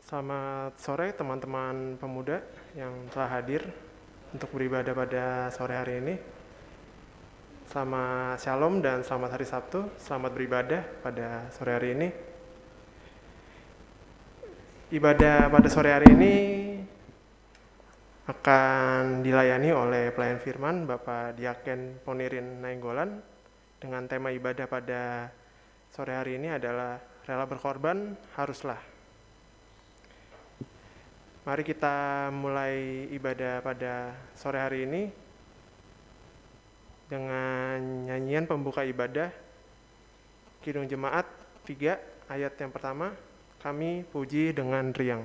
Selamat sore teman-teman pemuda yang telah hadir untuk beribadah pada sore hari ini. Selamat Shalom dan selamat hari Sabtu. Selamat beribadah pada sore hari ini. Ibadah pada sore hari ini akan dilayani oleh pelayan firman Bapak Diaken Ponirin Nainggolan dengan tema ibadah pada sore hari ini adalah rela berkorban haruslah. Mari kita mulai ibadah pada sore hari ini dengan nyanyian pembuka ibadah Kidung Jemaat 3 ayat yang pertama, Kami puji dengan riang.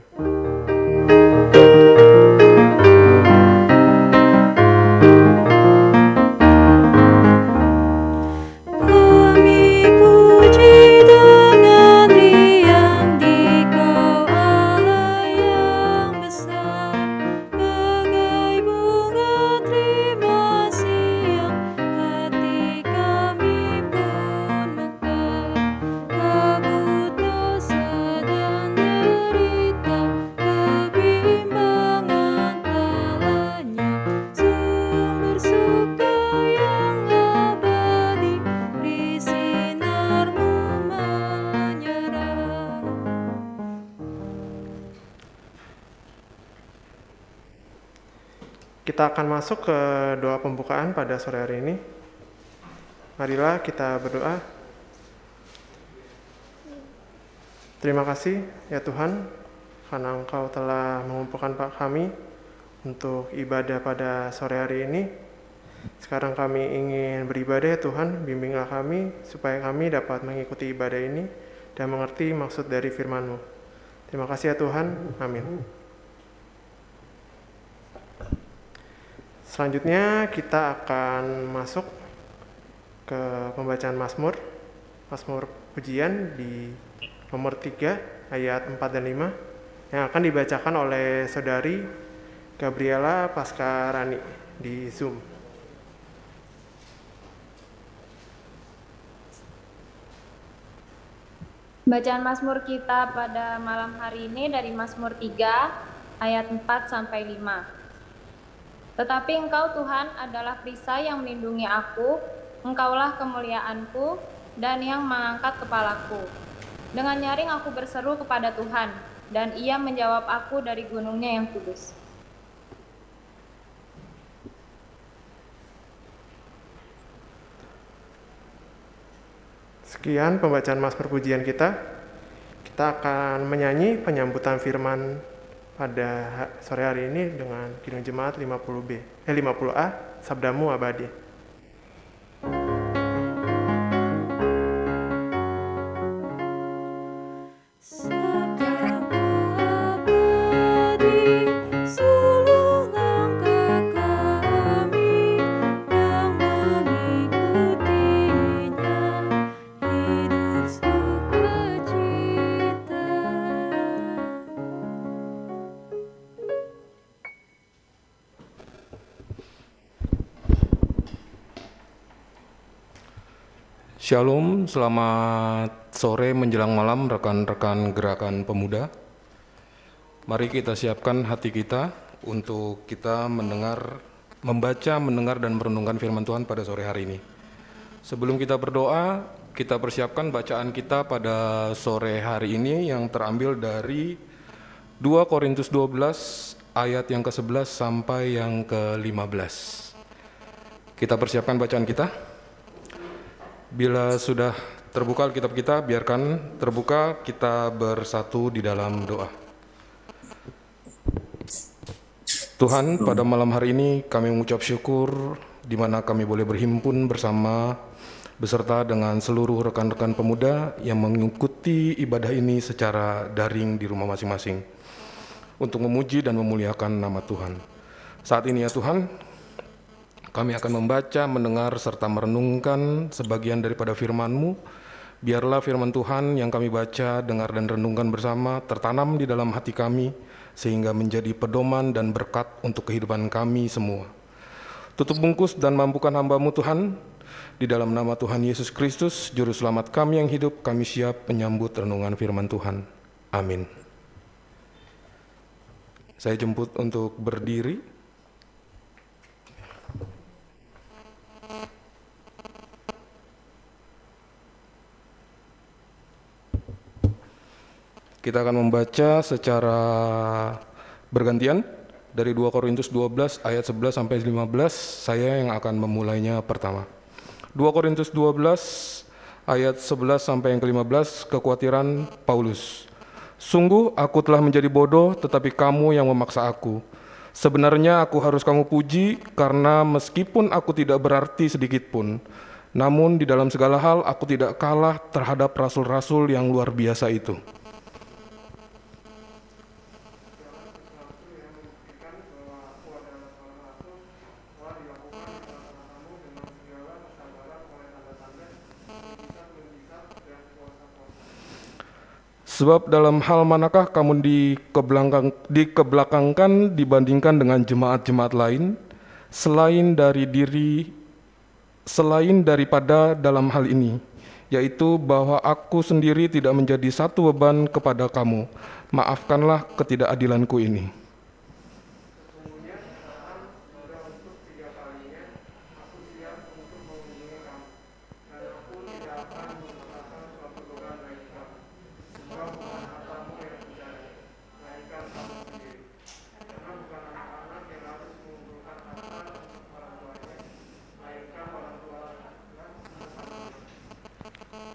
Kita akan masuk ke doa pembukaan pada sore hari ini. Marilah kita berdoa. Terima kasih ya Tuhan, karena Engkau telah mengumpulkan kami untuk ibadah pada sore hari ini. Sekarang kami ingin beribadah ya Tuhan, bimbinglah kami supaya kami dapat mengikuti ibadah ini dan mengerti maksud dari firman-Mu. Terima kasih ya Tuhan, amin. Selanjutnya kita akan masuk ke pembacaan Mazmur pujian di nomor 3 ayat 4 dan 5 yang akan dibacakan oleh Saudari Gabriela Paskarani di Zoom. Bacaan Mazmur kita pada malam hari ini dari Mazmur 3 ayat 4 sampai 5. Tetapi Engkau Tuhan adalah perisai yang melindungi aku, Engkaulah kemuliaanku dan yang mengangkat kepalaku. Dengan nyaring aku berseru kepada Tuhan, dan Ia menjawab aku dari gunungnya yang kudus. Sekian pembacaan Mazmur pujian kita. Kita akan menyanyi penyambutan firman pada sore hari ini dengan Kidung Jemaat 50A, Sabdamu Abadi. Shalom, selamat sore menjelang malam rekan-rekan gerakan pemuda. Mari kita siapkan hati kita untuk kita membaca, mendengar, dan merenungkan firman Tuhan pada sore hari ini. Sebelum kita berdoa, kita persiapkan bacaan kita pada sore hari ini yang terambil dari 2 Korintus 12 ayat yang ke-11 sampai yang ke-15. Kita persiapkan bacaan kita. Bila sudah terbuka Alkitab kita, biarkan terbuka, kita bersatu di dalam doa. Tuhan, pada malam hari ini kami mengucap syukur di mana kami boleh berhimpun bersama beserta dengan seluruh rekan-rekan pemuda yang mengikuti ibadah ini secara daring di rumah masing-masing untuk memuji dan memuliakan nama Tuhan. Saat ini ya Tuhan, kami akan membaca, mendengar, serta merenungkan sebagian daripada firman-Mu. Biarlah firman Tuhan yang kami baca, dengar, dan renungkan bersama tertanam di dalam hati kami, sehingga menjadi pedoman dan berkat untuk kehidupan kami semua. Tutup bungkus dan mampukan hamba-Mu Tuhan, di dalam nama Tuhan Yesus Kristus, Juru Selamat kami yang hidup, kami siap menyambut renungan firman Tuhan. Amin. Saya jemput untuk berdiri. Kita akan membaca secara bergantian dari 2 Korintus 12 ayat 11 sampai 15. Saya yang akan memulainya pertama. 2 Korintus 12 ayat 11 sampai yang ke-15, kekhawatiran Paulus. Sungguh aku telah menjadi bodoh, tetapi kamu yang memaksa aku. Sebenarnya aku harus kamu puji, karena meskipun aku tidak berarti sedikit pun, namun di dalam segala hal aku tidak kalah terhadap rasul-rasul yang luar biasa itu. Sebab dalam hal manakah kamu dikebelakangkan dibandingkan dengan jemaat-jemaat lain, selain daripada dalam hal ini, yaitu bahwa aku sendiri tidak menjadi satu beban kepada kamu. Maafkanlah ketidakadilanku ini.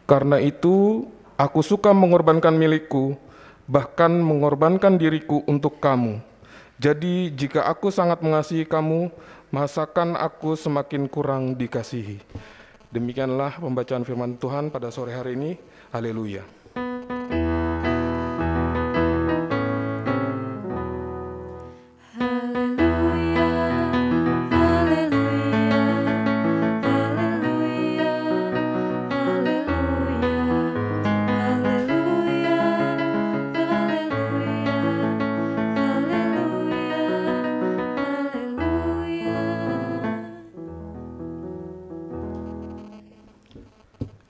Karena itu, aku suka mengorbankan milikku, bahkan mengorbankan diriku untuk kamu. Jadi, jika aku sangat mengasihi kamu, masakan aku semakin kurang dikasihi. Demikianlah pembacaan firman Tuhan pada sore hari ini. Haleluya.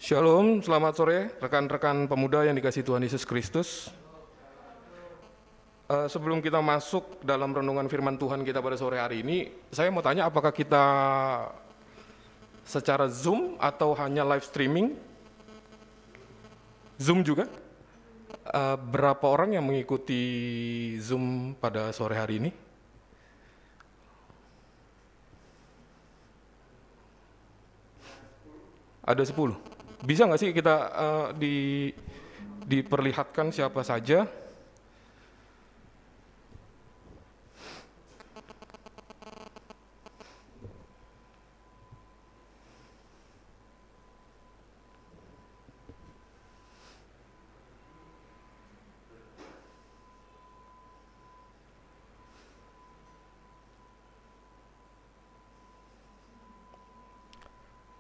Shalom, selamat sore rekan-rekan pemuda yang dikasihi Tuhan Yesus Kristus. Sebelum kita masuk dalam renungan firman Tuhan kita pada sore hari ini, saya mau tanya apakah kita secara Zoom atau hanya live streaming? Zoom juga? Berapa orang yang mengikuti Zoom pada sore hari ini? Ada 10. Bisa nggak sih kita diperlihatkan siapa saja?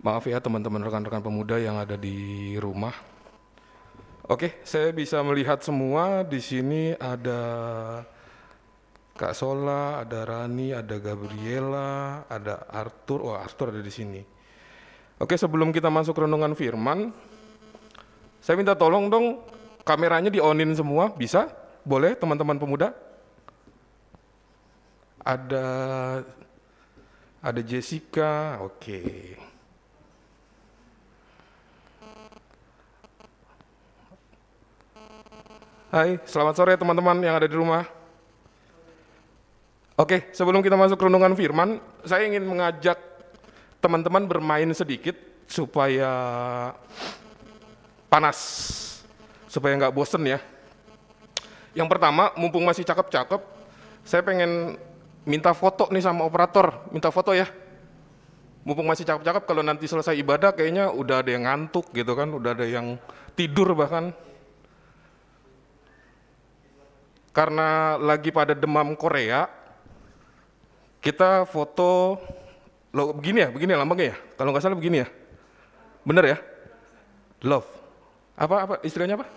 Maaf ya teman-teman rekan-rekan pemuda yang ada di rumah. Oke, saya bisa melihat semua. Di sini ada Kak Sola, ada Rani, ada Gabriela, ada Arthur. Oh, Arthur ada di sini. Oke, sebelum kita masuk renungan firman, saya minta tolong dong kameranya di-on-in semua, bisa? Boleh teman-teman pemuda? Ada Jessica, oke. Hai, selamat sore teman-teman yang ada di rumah. Oke, sebelum kita masuk renungan firman, saya ingin mengajak teman-teman bermain sedikit supaya panas, supaya nggak bosen ya. Yang pertama, mumpung masih cakep-cakep, saya pengen minta foto nih sama operator, minta foto ya. Mumpung masih cakep-cakep, kalau nanti selesai ibadah kayaknya udah ada yang ngantuk gitu kan, udah ada yang tidur bahkan. Karena lagi pada demam Korea, kita foto, loh begini ya lambangnya ya? Kalau nggak salah begini ya? Bener ya? Love. Apa istilahnya apa?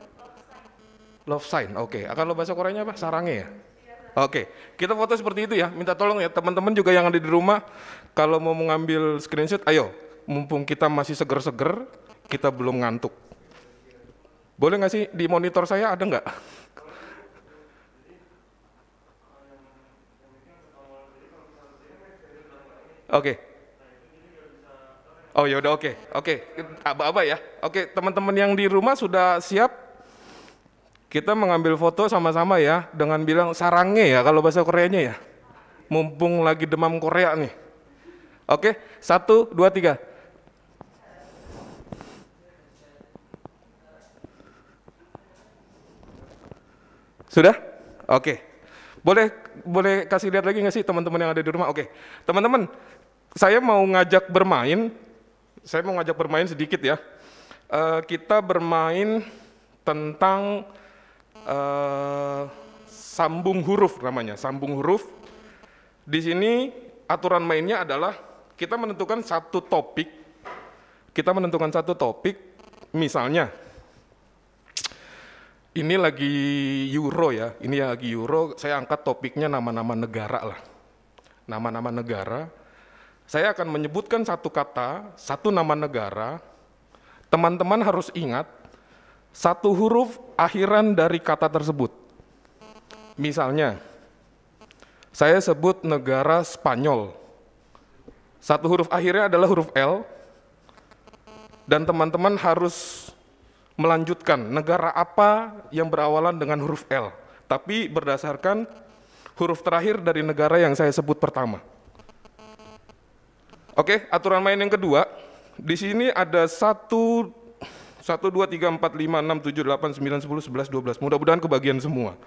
Love sign, oke. Kalau bahasa Koreanya apa? Sarangnya ya? Oke, kita foto seperti itu ya. Minta tolong ya teman-teman juga yang ada di rumah, kalau mau mengambil screenshot, ayo. Mumpung kita masih seger-seger, kita belum ngantuk. Boleh nggak sih di monitor saya ada nggak? Oke. Oh ya udah, oke. Aba-aba ya. Oke, teman-teman yang di rumah sudah siap? Kita mengambil foto sama-sama ya dengan bilang sarange ya kalau bahasa Koreanya ya. Mumpung lagi demam Korea nih. Oke, 1, 2, 3. Sudah? Oke. Boleh kasih lihat lagi nggak sih teman-teman yang ada di rumah? Oke. Teman-teman, saya mau ngajak bermain sedikit ya. Kita bermain tentang sambung huruf namanya, sambung huruf. Di sini aturan mainnya adalah kita menentukan satu topik. Misalnya ini lagi Euro ya, saya angkat topiknya nama-nama negara lah. Nama-nama negara, saya akan menyebutkan satu kata, satu nama negara, teman-teman harus ingat, satu huruf akhiran dari kata tersebut. Misalnya, saya sebut negara Spanyol, satu huruf akhirnya adalah huruf L, dan teman-teman harus melanjutkan negara apa yang berawalan dengan huruf L, tapi berdasarkan huruf terakhir dari negara yang saya sebut pertama. Oke, aturan main yang kedua, di sini ada 1, 2, 3, 4, 5, 6, 7, 8, 9, 10, 11, 12, mudah-mudahan kebagian semua.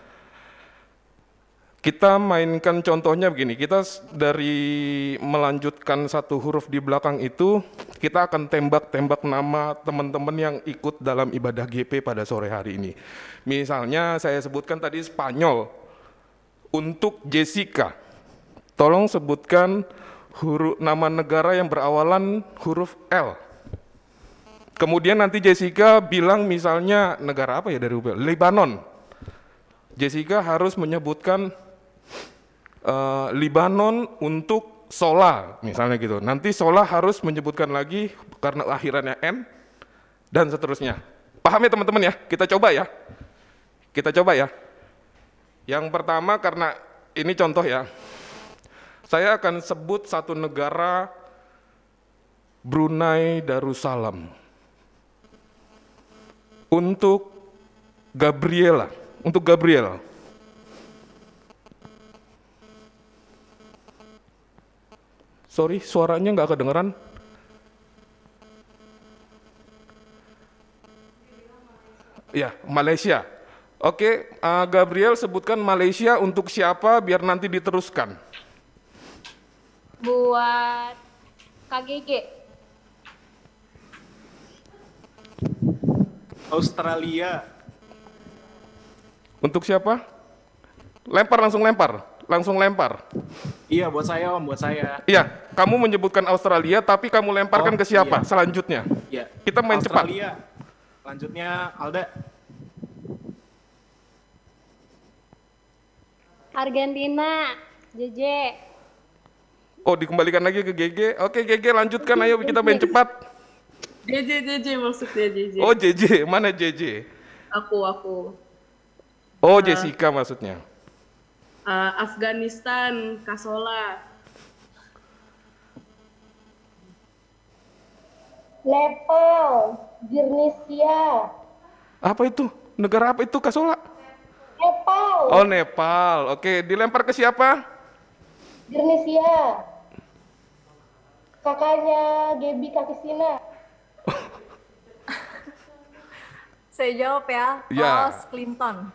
Kita mainkan contohnya begini, kita dari melanjutkan satu huruf di belakang itu, kita akan tembak-tembak nama teman-teman yang ikut dalam ibadah GP pada sore hari ini. Misalnya saya sebutkan tadi Spanyol, untuk Jessica, tolong sebutkan nama negara yang berawalan huruf L. Kemudian nanti Jessica bilang misalnya negara apa ya dari huruf L? Lebanon. Jessica harus menyebutkan Libanon untuk Sola, misalnya gitu. Nanti Sola harus menyebutkan lagi karena akhirannya N, dan seterusnya. Paham ya teman-teman ya? Kita coba ya. Yang pertama, karena ini contoh ya, saya akan sebut satu negara, Brunei Darussalam. Untuk Gabriel. Sorry, suaranya nggak kedengeran. Ya, Malaysia. Oke, Gabriel sebutkan Malaysia untuk siapa biar nanti diteruskan. Buat KGG. Australia. Untuk siapa? Langsung lempar. Iya, buat saya Om, buat saya. Iya, kamu menyebutkan Australia, tapi kamu lemparkan ke siapa selanjutnya? Iya. Kita main Australia. cepat. Lanjutnya Alda. Argentina. JJ. Oh, dikembalikan lagi ke GG. Oke, GG lanjutkan, ayo kita main cepat. JJ maksudnya JJ. Oh, JJ, mana JJ? Aku. Oh, Jessica maksudnya. Afghanistan, Kasola. Nepal, Indonesia. Apa itu? Negara apa itu, Kasola? Nepal. Oh, Nepal. Oke, dilempar ke siapa? Indonesia. Kakaknya Gaby Kakisina. Saya jawab ya, Ya. Paus Clinton.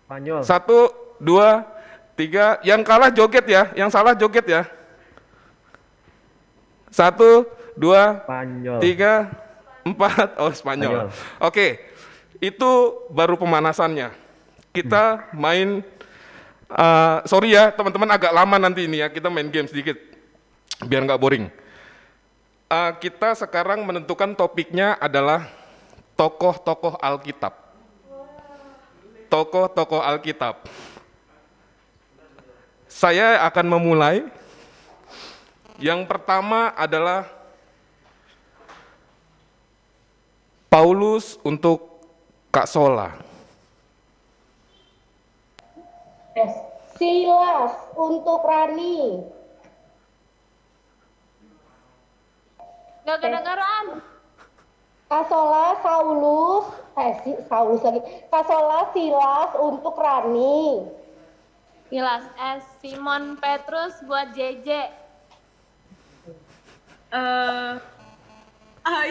Spanyol. 1, 2, 3. Yang kalah joget ya, yang salah joget ya. 1, 2, Spanyol. 3, 4. Oh, Spanyol. Oke, itu baru pemanasannya. Kita main, sorry ya teman-teman, agak lama nanti ini ya, kita main game sedikit, biar nggak boring. Kita sekarang menentukan topiknya adalah tokoh-tokoh Alkitab. Tokoh-tokoh Alkitab. Saya akan memulai. Yang pertama adalah Paulus untuk Kak Sola. S. Silas untuk Rani. Nggak kedengeran. Kasola Saulus, Saulus lagi. Kasola Silas untuk Rani. Silas S. Simon Petrus buat JJ.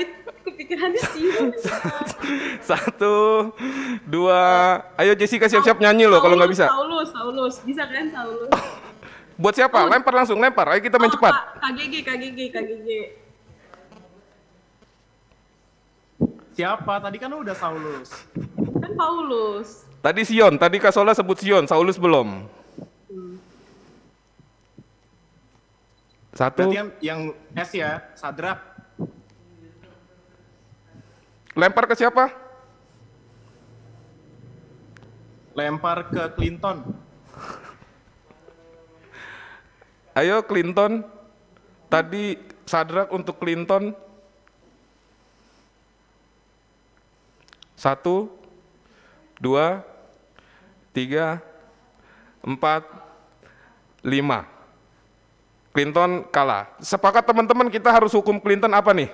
Itu kepikirannya sih. 1, 2, ayo Jessica siap-siap nyanyi loh kalau nggak bisa. Saulus. Bisa kan Saulus? Buat siapa? Lempar langsung, lempar. Ayo kita main cepat. KGG. Siapa? Tadi kan udah Saulus. Kan Paulus. Tadi Sion, tadi Kasola sebut Sion, Saulus belum. 1, Berarti yang S ya, Sadrak. lempar ke siapa? Lempar ke Clinton. Ayo Clinton. Tadi Sadrak untuk Clinton. 1, 2, 3, 4, 5. Clinton kalah. Sepakat teman-teman kita harus hukum Clinton apa nih?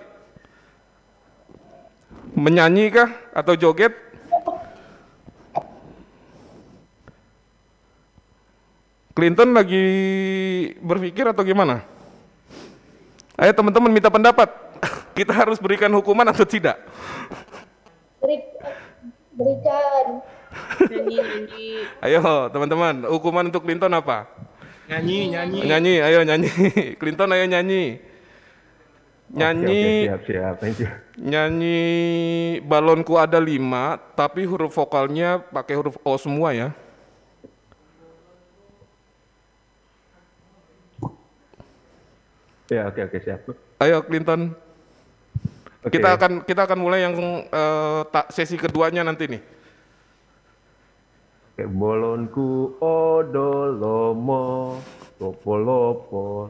Menyanyi kah atau joget? Clinton lagi berpikir atau gimana? Ayo teman-teman minta pendapat. Kita harus berikan hukuman atau tidak? Berikan. Nyanyi. Ayo teman-teman, hukuman untuk Clinton apa? Nyanyi. Nyanyi, ayo nyanyi. Clinton ayo nyanyi. Nyanyi. Oke, siap. Thank you. Nyanyi balonku ada 5, tapi huruf vokalnya pakai huruf O semua ya. Ya, oke, siap. Ayo Clinton. Oke. Kita akan mulai yang sesi keduanya nanti nih. Oke, bolonku odolomo, lopo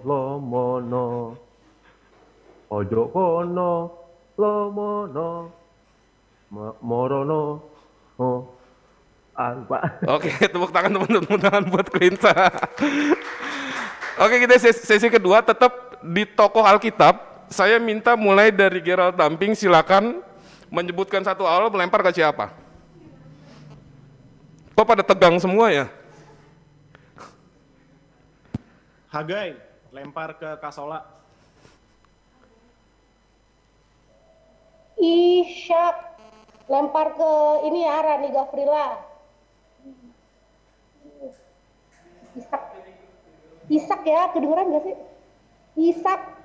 lomono, ojo kono, lomono, morono, apa? Oke, tepuk tangan buat Clinton. Oke, kita sesi kedua tetap di tokoh Alkitab. Saya minta mulai dari Gerald Damping, silakan menyebutkan satu awal, melempar ke siapa? Kok pada tegang semua ya? Hagai, lempar ke Kasola. Ishak. Lempar ke ini ya, Rani Gafrila. Isak ya, kedengeran gak sih? Isak.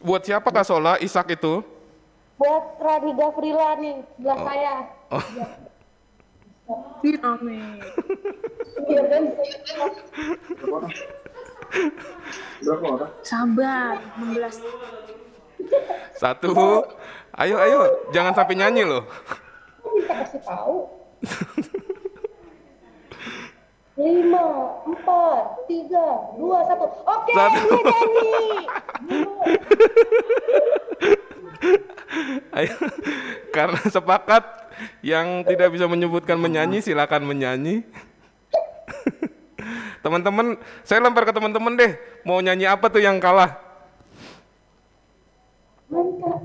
Buat siapa Kak Sola, Ishak itu? Buat Rani Gafrila nih, sebelah saya. Amin. Iya kan? Sabar, 16. 1, ayo, jangan sampai nyanyi loh. Kok bisa kasih tahu? 5, 4, 3, 2, 1. Oke, Satu. nyanyi. Ayo, karena sepakat yang tidak bisa menyebutkan menyanyi, silakan menyanyi. Teman-teman, saya lempar ke teman-teman deh, mau nyanyi apa tuh yang kalah? Mantap.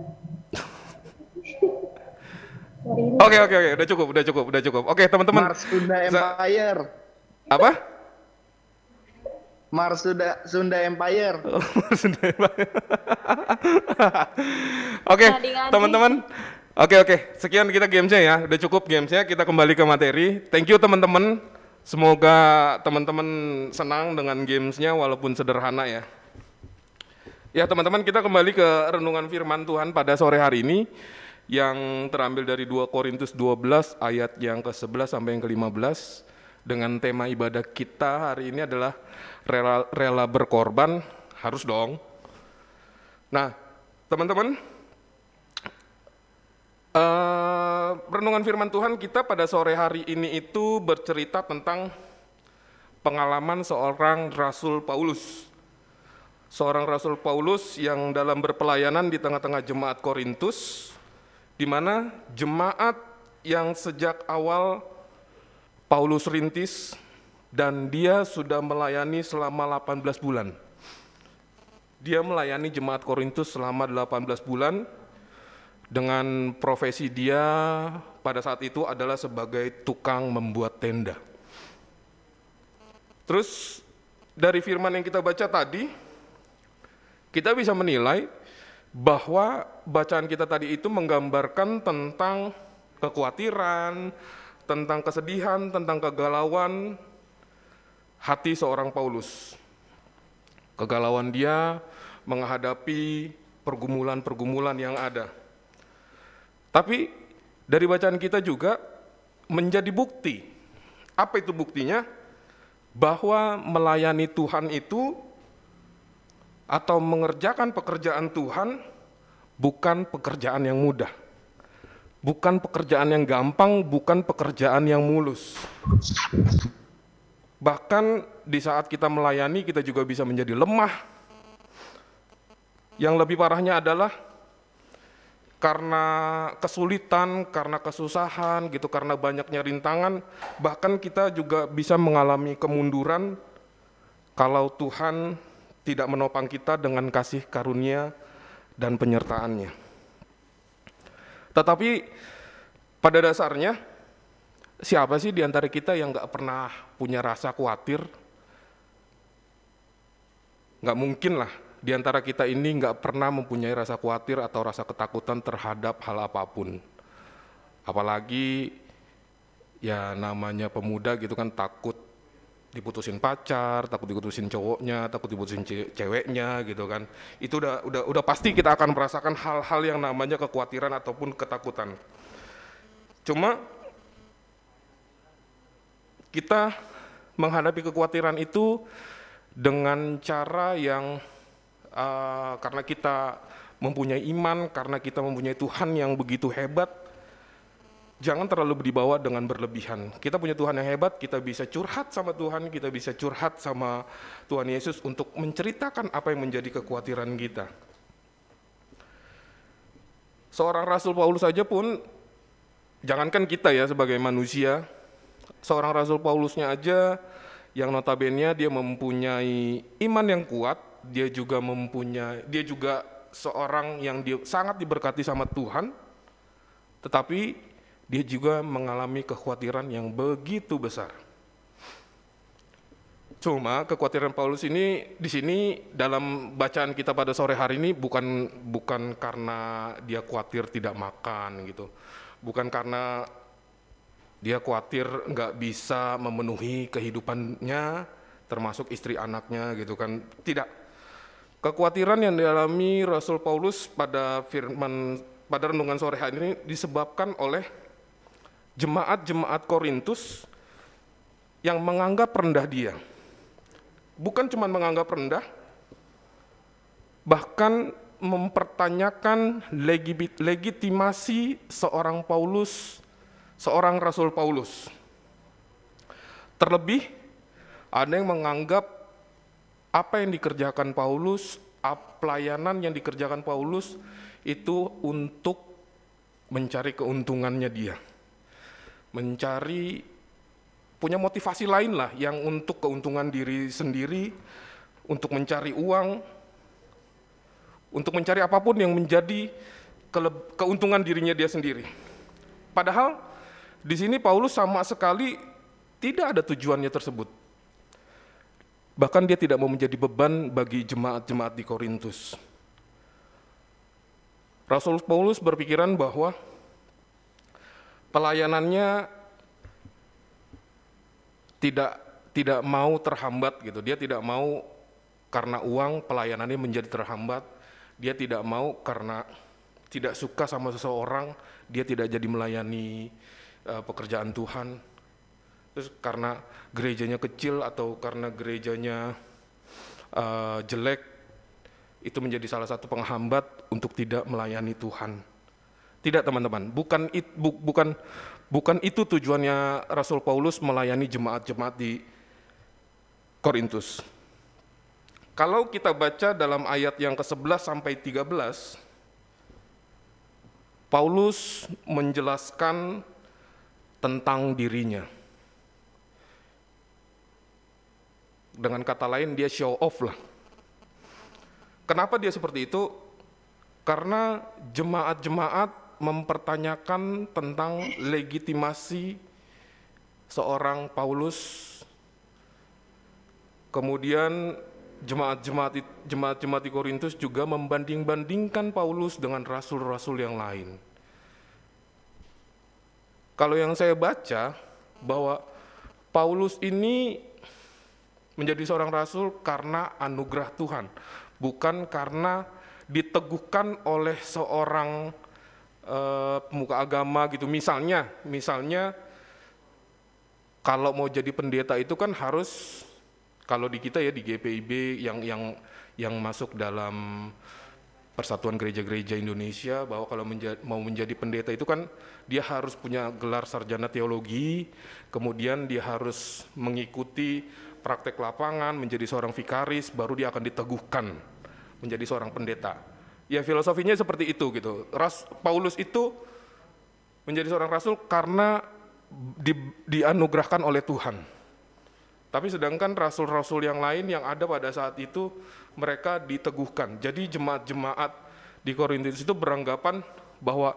Oke, udah cukup. Oke, teman-teman. Mars Sunda Empire. Apa? Mars Sunda Empire. Sunda Empire. Oke, teman-teman. Oke. Sekian kita gamesnya ya. Udah cukup gamesnya. Kita kembali ke materi. Thank you teman-teman. Semoga teman-teman senang dengan gamesnya walaupun sederhana ya. Ya teman-teman, kita kembali ke renungan firman Tuhan pada sore hari ini yang terambil dari 2 Korintus 12 ayat yang ke-11 sampai yang ke-15 dengan tema ibadah kita hari ini adalah rela berkorban, harus dong. Nah, teman-teman, renungan firman Tuhan kita pada sore hari ini itu bercerita tentang pengalaman seorang Rasul Paulus. Seorang Rasul Paulus yang dalam berpelayanan di tengah-tengah jemaat Korintus, di mana jemaat yang sejak awal Paulus rintis dan dia sudah melayani selama 18 bulan. Dia melayani jemaat Korintus selama 18 bulan dengan profesi dia pada saat itu adalah sebagai tukang membuat tenda. Terus dari firman yang kita baca tadi, kita bisa menilai bahwa bacaan kita tadi itu menggambarkan tentang kekhawatiran, tentang kesedihan, tentang kegalauan hati seorang Paulus. Kegalauan dia menghadapi pergumulan-pergumulan yang ada. Tapi dari bacaan kita juga menjadi bukti. Apa itu buktinya? Bahwa melayani Tuhan itu atau mengerjakan pekerjaan Tuhan bukan pekerjaan yang mudah. Bukan pekerjaan yang gampang, bukan pekerjaan yang mulus. Bahkan di saat kita melayani, kita juga bisa menjadi lemah. Yang lebih parahnya adalah karena kesulitan, karena kesusahan, gitu, karena banyaknya rintangan, bahkan kita juga bisa mengalami kemunduran kalau Tuhan tidak menopang kita dengan kasih karunia dan penyertaannya. Tetapi pada dasarnya, siapa sih di antara kita yang gak pernah punya rasa khawatir? Gak mungkin lah di antara kita ini gak pernah mempunyai rasa khawatir atau rasa ketakutan terhadap hal apapun. Apalagi ya namanya pemuda gitu kan, takut diputusin pacar, takut diputusin cowoknya, takut diputusin ceweknya gitu kan. Itu udah pasti kita akan merasakan hal-hal yang namanya kekhawatiran ataupun ketakutan. Cuma kita menghadapi kekhawatiran itu dengan cara yang karena kita mempunyai iman, karena kita mempunyai Tuhan yang begitu hebat, jangan terlalu dibawa dengan berlebihan. Kita punya Tuhan yang hebat, kita bisa curhat sama Tuhan, kita bisa curhat sama Tuhan Yesus untuk menceritakan apa yang menjadi kekhawatiran kita. Seorang Rasul Paulus saja pun, jangankan kita ya sebagai manusia, seorang Rasul Paulusnya aja yang notabene dia mempunyai iman yang kuat, dia juga seorang yang sangat diberkati sama Tuhan, tetapi dia juga mengalami kekhawatiran yang begitu besar. Cuma kekhawatiran Paulus ini di sini dalam bacaan kita pada sore hari ini bukan karena dia khawatir tidak makan gitu, bukan karena dia khawatir nggak bisa memenuhi kehidupannya, termasuk istri anaknya gitu kan. Tidak. Kekhawatiran yang dialami Rasul Paulus pada renungan sore hari ini disebabkan oleh jemaat-jemaat Korintus yang menganggap rendah dia. Bukan cuma menganggap rendah, bahkan mempertanyakan legitimasi seorang Paulus, seorang Rasul Paulus. Terlebih, ada yang menganggap apa yang dikerjakan Paulus, pelayanan yang dikerjakan Paulus itu untuk mencari keuntungannya dia. Punya motivasi lain lah yang untuk keuntungan diri sendiri, untuk mencari uang, untuk mencari apapun yang menjadi keuntungan dirinya dia sendiri. Padahal di sini Paulus sama sekali tidak ada tujuannya tersebut. Bahkan dia tidak mau menjadi beban bagi jemaat-jemaat di Korintus. Rasul Paulus berpikiran bahwa pelayanannya tidak mau terhambat gitu. Dia tidak mau karena uang pelayanannya menjadi terhambat. Dia tidak mau karena tidak suka sama seseorang, dia tidak jadi melayani pekerjaan Tuhan. Terus karena gerejanya kecil atau karena gerejanya jelek, itu menjadi salah satu penghambat untuk tidak melayani Tuhan. Tidak teman-teman, bukan itu tujuannya Rasul Paulus melayani jemaat-jemaat di Korintus. Kalau kita baca dalam ayat yang ke-11 sampai 13, Paulus menjelaskan tentang dirinya. Dengan kata lain, dia show off lah. Kenapa dia seperti itu? Karena jemaat-jemaat mempertanyakan tentang legitimasi seorang Paulus. Kemudian jemaat-jemaat di Korintus juga membanding-bandingkan Paulus dengan rasul-rasul yang lain. Kalau yang saya baca, bahwa Paulus ini menjadi seorang rasul karena anugerah Tuhan, bukan karena diteguhkan oleh seorang pemuka agama gitu. Misalnya kalau mau jadi pendeta itu kan harus, kalau di kita ya di GPIB yang masuk dalam Persatuan Gereja-Gereja Indonesia, bahwa kalau mau menjadi pendeta itu kan dia harus punya gelar sarjana teologi, kemudian dia harus mengikuti praktek lapangan, menjadi seorang vikaris, baru dia akan diteguhkan menjadi seorang pendeta. Ya filosofinya seperti itu gitu. Paulus itu menjadi seorang rasul karena dianugerahkan oleh Tuhan. Tapi sedangkan rasul-rasul yang lain yang ada pada saat itu, mereka diteguhkan. Jadi jemaat-jemaat di Korintus itu beranggapan bahwa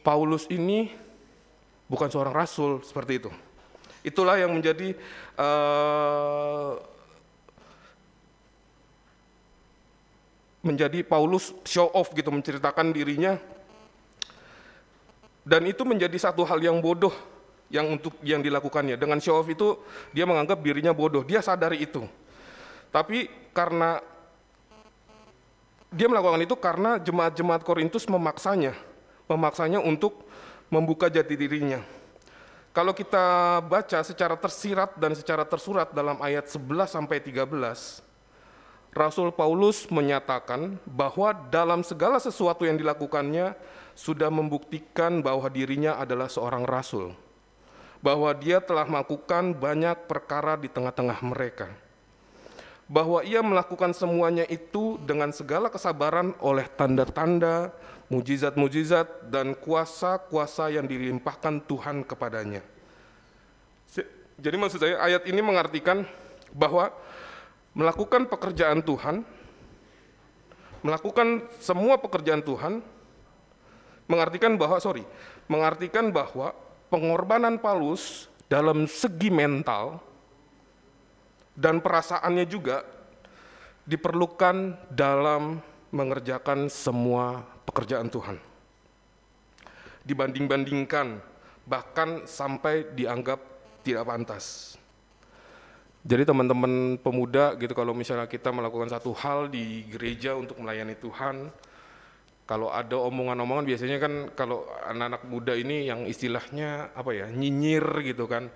Paulus ini bukan seorang rasul, seperti itu. Itulah yang menjadi Paulus show off gitu, menceritakan dirinya. Dan itu menjadi satu hal yang bodoh yang dilakukannya. Dengan show off itu dia menganggap dirinya bodoh, dia sadari itu. Tapi karena dia melakukan itu karena jemaat-jemaat Korintus memaksanya untuk membuka jati dirinya. Kalau kita baca secara tersirat dan secara tersurat dalam ayat 11 sampai 13, Rasul Paulus menyatakan bahwa dalam segala sesuatu yang dilakukannya sudah membuktikan bahwa dirinya adalah seorang rasul, bahwa dia telah melakukan banyak perkara di tengah-tengah mereka, bahwa ia melakukan semuanya itu dengan segala kesabaran oleh tanda-tanda, mujizat-mujizat, dan kuasa-kuasa yang dilimpahkan Tuhan kepadanya. Jadi maksud saya ayat ini mengartikan bahwa melakukan pekerjaan Tuhan, melakukan semua pekerjaan Tuhan, mengartikan bahwa pengorbanan Paulus dalam segi mental dan perasaannya juga diperlukan dalam mengerjakan semua pekerjaan Tuhan. Dibanding-bandingkan, bahkan sampai dianggap tidak pantas. Jadi teman-teman pemuda gitu, kalau misalnya kita melakukan satu hal di gereja untuk melayani Tuhan, kalau ada omongan-omongan biasanya kan kalau anak-anak muda ini yang istilahnya nyinyir gitu kan.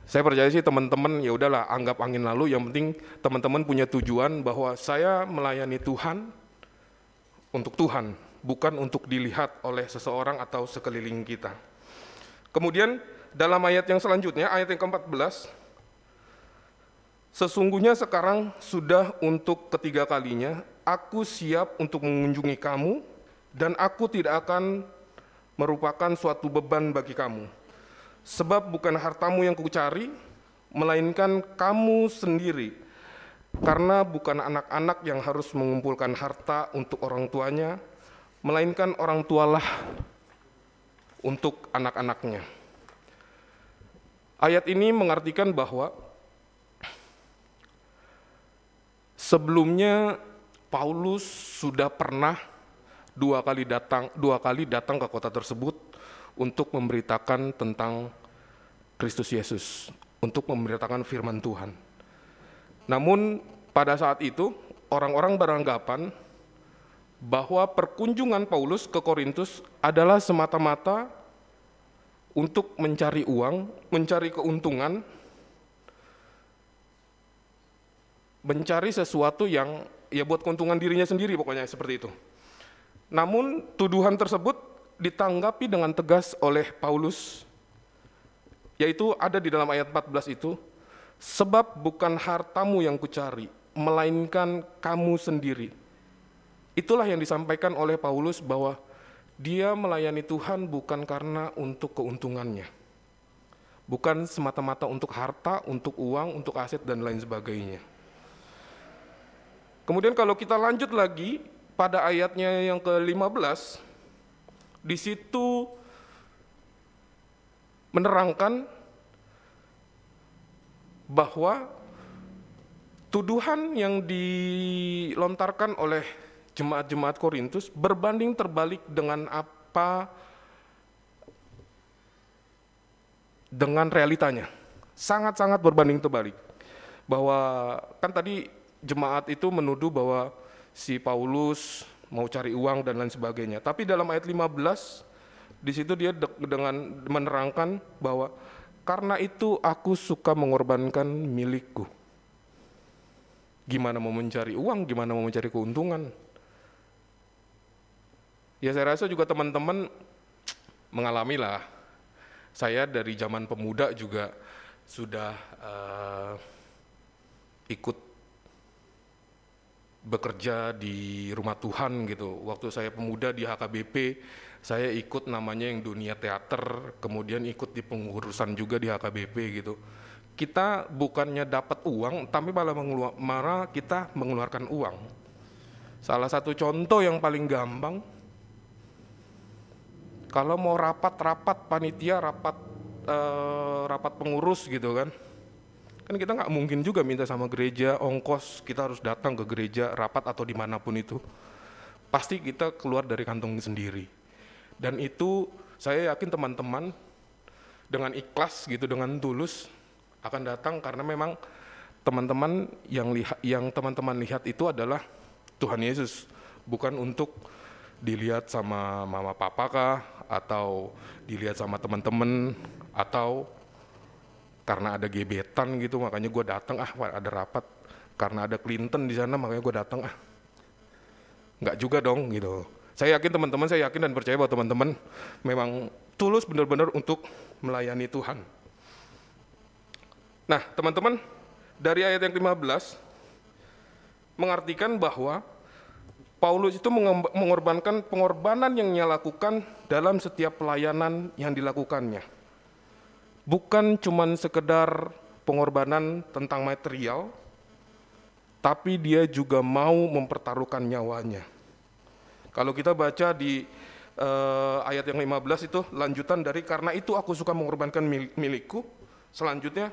Saya percaya sih teman-teman ya udahlah, anggap angin lalu, yang penting teman-teman punya tujuan bahwa saya melayani Tuhan untuk Tuhan, bukan untuk dilihat oleh seseorang atau sekeliling kita. Kemudian dalam ayat yang selanjutnya, ayat yang ke-14, sesungguhnya sekarang sudah untuk ketiga kalinya aku siap untuk mengunjungi kamu, dan aku tidak akan merupakan suatu beban bagi kamu. Sebab bukan hartamu yang kucari, melainkan kamu sendiri. Karena bukan anak-anak yang harus mengumpulkan harta untuk orang tuanya, melainkan orang tualah untuk anak-anaknya. Ayat ini mengartikan bahwa sebelumnya Paulus sudah pernah dua kali datang ke kota tersebut untuk memberitakan tentang Kristus Yesus, untuk memberitakan firman Tuhan. Namun pada saat itu orang-orang beranggapan bahwa perkunjungan Paulus ke Korintus adalah semata-mata untuk mencari uang, mencari keuntungan, mencari sesuatu yang ya buat keuntungan dirinya sendiri, pokoknya seperti itu. Namun tuduhan tersebut ditanggapi dengan tegas oleh Paulus, yaitu ada di dalam ayat 14 itu, sebab bukan hartamu yang kucari, melainkan kamu sendiri. Itulah yang disampaikan oleh Paulus, bahwa Dia melayani Tuhan bukan karena untuk keuntungannya. Bukan semata-mata untuk harta, untuk uang, untuk aset, dan lain sebagainya. Kemudian kalau kita lanjut lagi pada ayatnya yang ke-15, di situ menerangkan bahwa tuduhan yang dilontarkan oleh jemaat-jemaat Korintus berbanding terbalik dengan apa dengan realitanya. Sangat-sangat berbanding terbalik. Bahwa kan tadi jemaat itu menuduh bahwa si Paulus mau cari uang dan lain sebagainya. Tapi dalam ayat 15 di situ dia dengan menerangkan bahwa karena itu aku suka mengorbankan milikku. Gimana mau mencari uang, gimana mau mencari keuntungan. Ya saya rasa juga teman-teman mengalami lah. Saya dari zaman pemuda juga sudah ikut bekerja di rumah Tuhan gitu. Waktu saya pemuda di HKBP, saya ikut namanya yang dunia teater, kemudian ikut di pengurusan juga di HKBP gitu. Kita bukannya dapat uang, tapi malah kita mengeluarkan uang. Salah satu contoh yang paling gampang, kalau mau rapat panitia, rapat pengurus gitu kan kita nggak mungkin juga minta sama gereja ongkos, kita harus datang ke gereja rapat atau dimanapun itu. Pasti kita keluar dari kantong sendiri. Dan itu saya yakin teman-teman dengan ikhlas gitu, dengan tulus akan datang karena memang teman-teman yang teman-teman lihat itu adalah Tuhan Yesus, bukan untuk dilihat sama mama papa kah, atau dilihat sama teman-teman, atau karena ada gebetan gitu makanya gue datang, ada rapat karena ada Clinton di sana makanya gue datang, nggak juga dong gitu. Saya yakin teman-teman, saya yakin dan percaya bahwa teman-teman memang tulus benar-benar untuk melayani Tuhan. Nah teman-teman, dari ayat yang 15 mengartikan bahwa Paulus itu mengorbankan pengorbanan yang dia lakukan dalam setiap pelayanan yang dilakukannya. Bukan cuma sekedar pengorbanan tentang material, tapi dia juga mau mempertaruhkan nyawanya. Kalau kita baca di ayat yang 15 itu lanjutan dari karena itu aku suka mengorbankan milikku, selanjutnya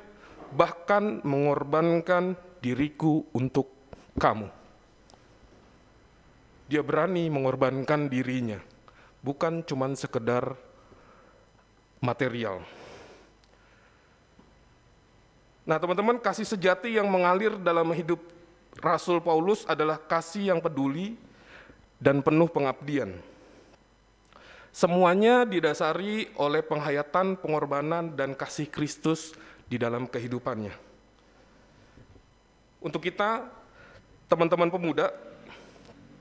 bahkan mengorbankan diriku untuk kamu. Dia berani mengorbankan dirinya, bukan cuma sekedar material. Nah teman-teman, kasih sejati yang mengalir dalam hidup Rasul Paulus adalah kasih yang peduli dan penuh pengabdian. Semuanya didasari oleh penghayatan, pengorbanan, dan kasih Kristus di dalam kehidupannya. Untuk kita, teman-teman pemuda,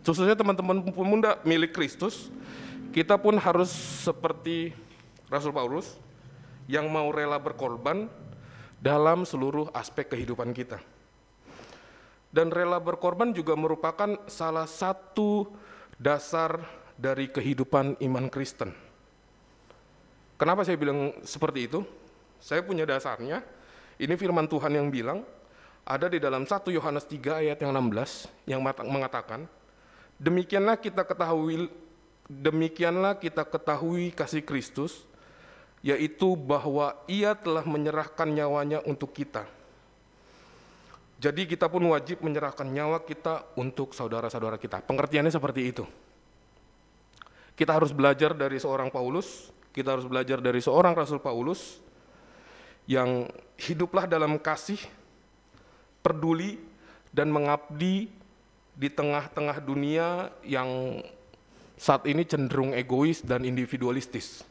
khususnya teman-teman pemuda milik Kristus, kita pun harus seperti Rasul Paulus yang mau rela berkorban dalam seluruh aspek kehidupan kita. Dan rela berkorban juga merupakan salah satu dasar dari kehidupan iman Kristen. Kenapa saya bilang seperti itu? Saya punya dasarnya, ini firman Tuhan yang bilang, ada di dalam 1 Yohanes 3 ayat yang 16, yang mengatakan, demikianlah kita ketahui kasih Kristus, yaitu bahwa ia telah menyerahkan nyawanya untuk kita. Jadi kita pun wajib menyerahkan nyawa kita untuk saudara-saudara kita. Pengertiannya seperti itu. Kita harus belajar dari seorang Paulus, kita harus belajar dari seorang Rasul Paulus, yang hiduplah dalam kasih, peduli, dan mengabdi di tengah-tengah dunia yang saat ini cenderung egois dan individualistis.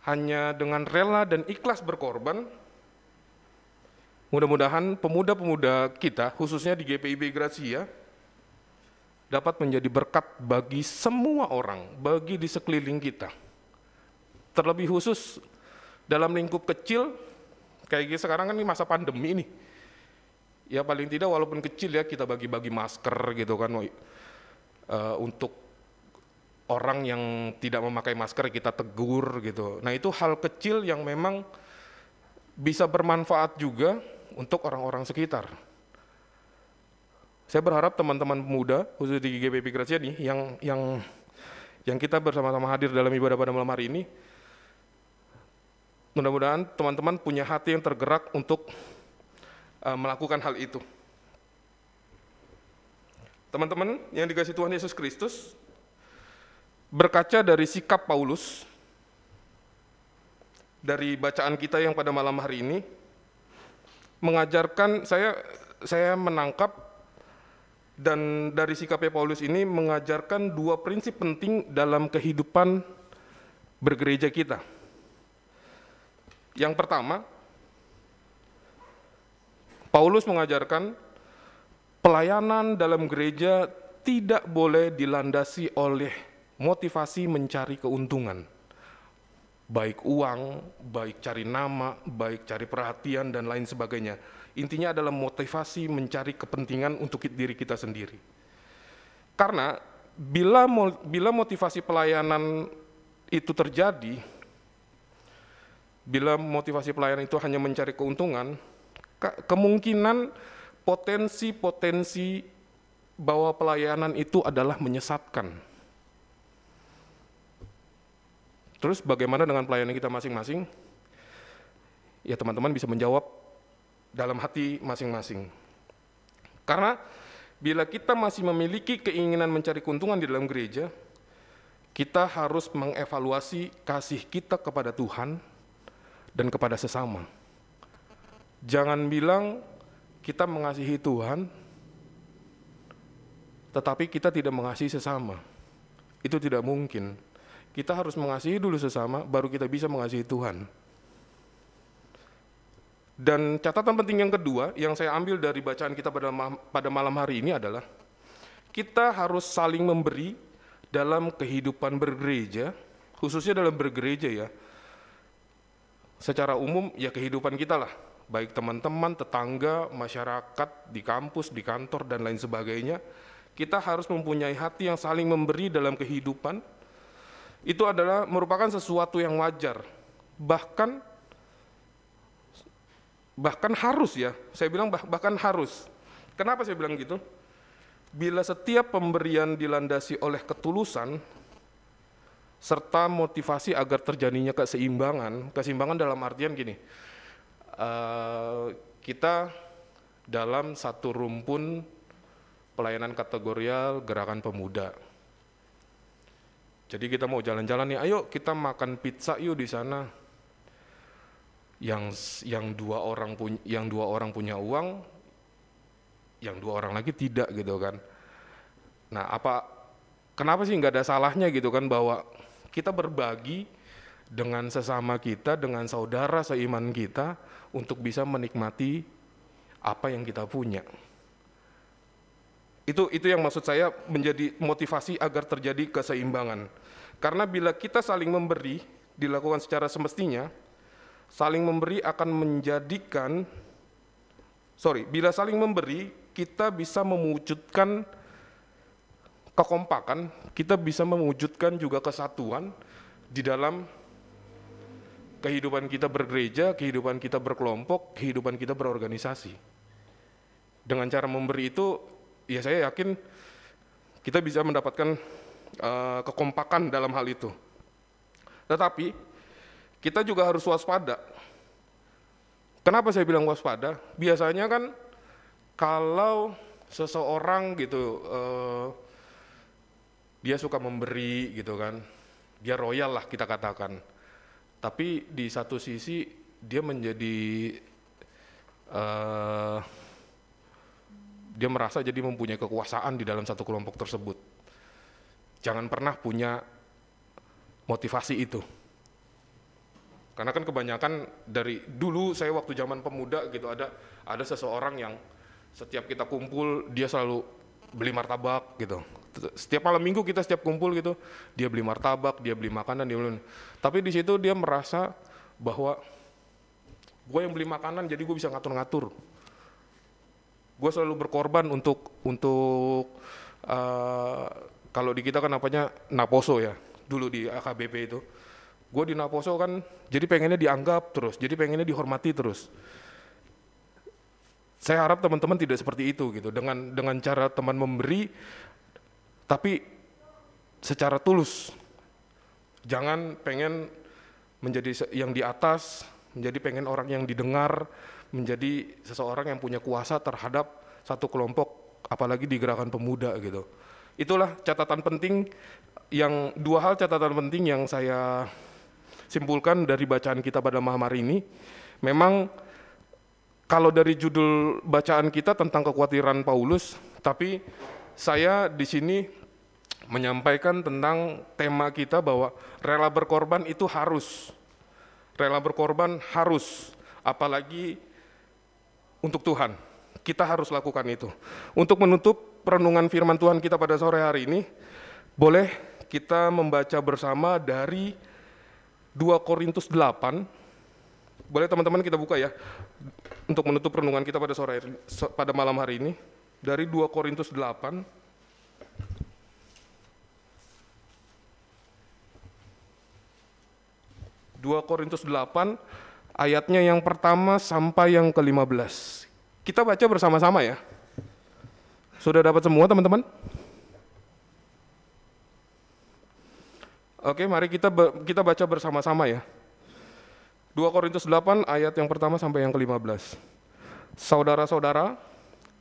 Hanya dengan rela dan ikhlas berkorban, mudah-mudahan pemuda-pemuda kita, khususnya di GPIB Gracia, dapat menjadi berkat bagi semua orang, bagi di sekeliling kita. Terlebih khusus dalam lingkup kecil, kayak sekarang kan ini masa pandemi nih. Ya paling tidak walaupun kecil ya kita bagi-bagi masker gitu kan, untuk orang yang tidak memakai masker kita tegur gitu. Nah itu hal kecil yang memang bisa bermanfaat juga untuk orang-orang sekitar. Saya berharap teman-teman pemuda, khusus di GBP Gracia nih, yang kita bersama-sama hadir dalam ibadah pada malam hari ini, mudah-mudahan teman-teman punya hati yang tergerak untuk melakukan hal itu. Teman-teman yang dikasihi Tuhan Yesus Kristus, berkaca dari sikap Paulus, dari bacaan kita yang pada malam hari ini, mengajarkan, saya menangkap, dan dari sikapnya Paulus ini mengajarkan dua prinsip penting dalam kehidupan bergereja kita. Yang pertama, Paulus mengajarkan pelayanan dalam gereja tidak boleh dilandasi oleh motivasi mencari keuntungan. Baik uang, baik cari nama, baik cari perhatian, dan lain sebagainya. Intinya adalah motivasi mencari kepentingan untuk diri kita sendiri. Karena bila motivasi pelayanan itu terjadi, bila motivasi pelayanan itu hanya mencari keuntungan, kemungkinan potensi bahwa pelayanan itu adalah menyesatkan. Terus bagaimana dengan pelayanan kita masing-masing? Ya teman-teman bisa menjawab dalam hati masing-masing. Karena bila kita masih memiliki keinginan mencari keuntungan di dalam gereja, kita harus mengevaluasi kasih kita kepada Tuhan dan kepada sesama. Jangan bilang kita mengasihi Tuhan, tetapi kita tidak mengasihi sesama. Itu tidak mungkin. Kita harus mengasihi dulu sesama, baru kita bisa mengasihi Tuhan. Dan catatan penting yang kedua, yang saya ambil dari bacaan kita pada malam hari ini adalah, kita harus saling memberi dalam kehidupan bergereja, khususnya dalam bergereja ya. Secara umum ya kehidupan kita lah, baik teman-teman, tetangga, masyarakat, di kampus, di kantor, dan lain sebagainya, kita harus mempunyai hati yang saling memberi dalam kehidupan. Itu adalah merupakan sesuatu yang wajar, bahkan harus ya, saya bilang bahkan harus. Kenapa saya bilang gitu? Bila setiap pemberian dilandasi oleh ketulusan, serta motivasi agar terjadinya keseimbangan dalam artian gini, kita dalam satu rumpun pelayanan kategorial gerakan pemuda. Jadi kita mau jalan-jalan nih, ayo kita makan pizza yuk di sana. Yang dua orang punya uang, yang dua orang lagi tidak gitu kan. Nah, kenapa sih nggak ada salahnya gitu kan bahwa kita berbagi dengan sesama kita, dengan saudara seiman kita untuk bisa menikmati apa yang kita punya. Itu yang maksud saya menjadi motivasi agar terjadi keseimbangan. Karena bila kita saling memberi, dilakukan secara semestinya, saling memberi akan menjadikan, bila saling memberi, kita bisa mewujudkan kekompakan, kita bisa mewujudkan juga kesatuan di dalam kehidupan kita bergereja, kehidupan kita berkelompok, kehidupan kita berorganisasi. Dengan cara memberi itu, ya saya yakin kita bisa mendapatkan kekompakan dalam hal itu. Tetapi kita juga harus waspada. Kenapa saya bilang waspada? Biasanya kan kalau seseorang gitu dia suka memberi gitu kan, dia royal lah kita katakan. Tapi di satu sisi dia menjadi dia merasa jadi mempunyai kekuasaan di dalam satu kelompok tersebut. Jangan pernah punya motivasi itu. Karena kan kebanyakan dari dulu saya waktu zaman pemuda gitu ada seseorang yang setiap kita kumpul dia selalu beli martabak gitu. Setiap malam minggu kita setiap kumpul gitu, dia beli martabak, dia beli makanan, dia beli. Tapi di situ dia merasa bahwa gue yang beli makanan jadi gue bisa ngatur-ngatur. Gue selalu berkorban untuk Kalau di kita kan namanya naposo ya, dulu di AKBP itu. Gue di naposo kan jadi pengennya dianggap terus, jadi pengennya dihormati terus. Saya harap teman-teman tidak seperti itu gitu, dengan cara teman memberi, tapi secara tulus. Jangan pengen menjadi yang di atas, menjadi pengen orang yang didengar, menjadi seseorang yang punya kuasa terhadap satu kelompok, apalagi di gerakan pemuda gitu. Itulah catatan penting dua hal catatan penting yang saya simpulkan dari bacaan kita pada malam hari ini. Memang kalau dari judul bacaan kita tentang kekhawatiran Paulus, tapi saya di sini menyampaikan tentang tema kita bahwa rela berkorban itu harus. Rela berkorban harus, apalagi untuk Tuhan. Kita harus lakukan itu. Untuk menutup renungan firman Tuhan kita pada sore hari ini, boleh kita membaca bersama dari 2 Korintus 8. Boleh teman-teman kita buka ya, untuk menutup renungan kita pada malam hari ini, dari 2 Korintus 8. Korintus 8, ayatnya yang pertama sampai yang ke-15. Kita baca bersama-sama ya. Sudah dapat semua teman-teman? Oke, mari kita baca bersama-sama ya. 2 Korintus 8 ayat yang pertama sampai yang ke-15. Saudara-saudara,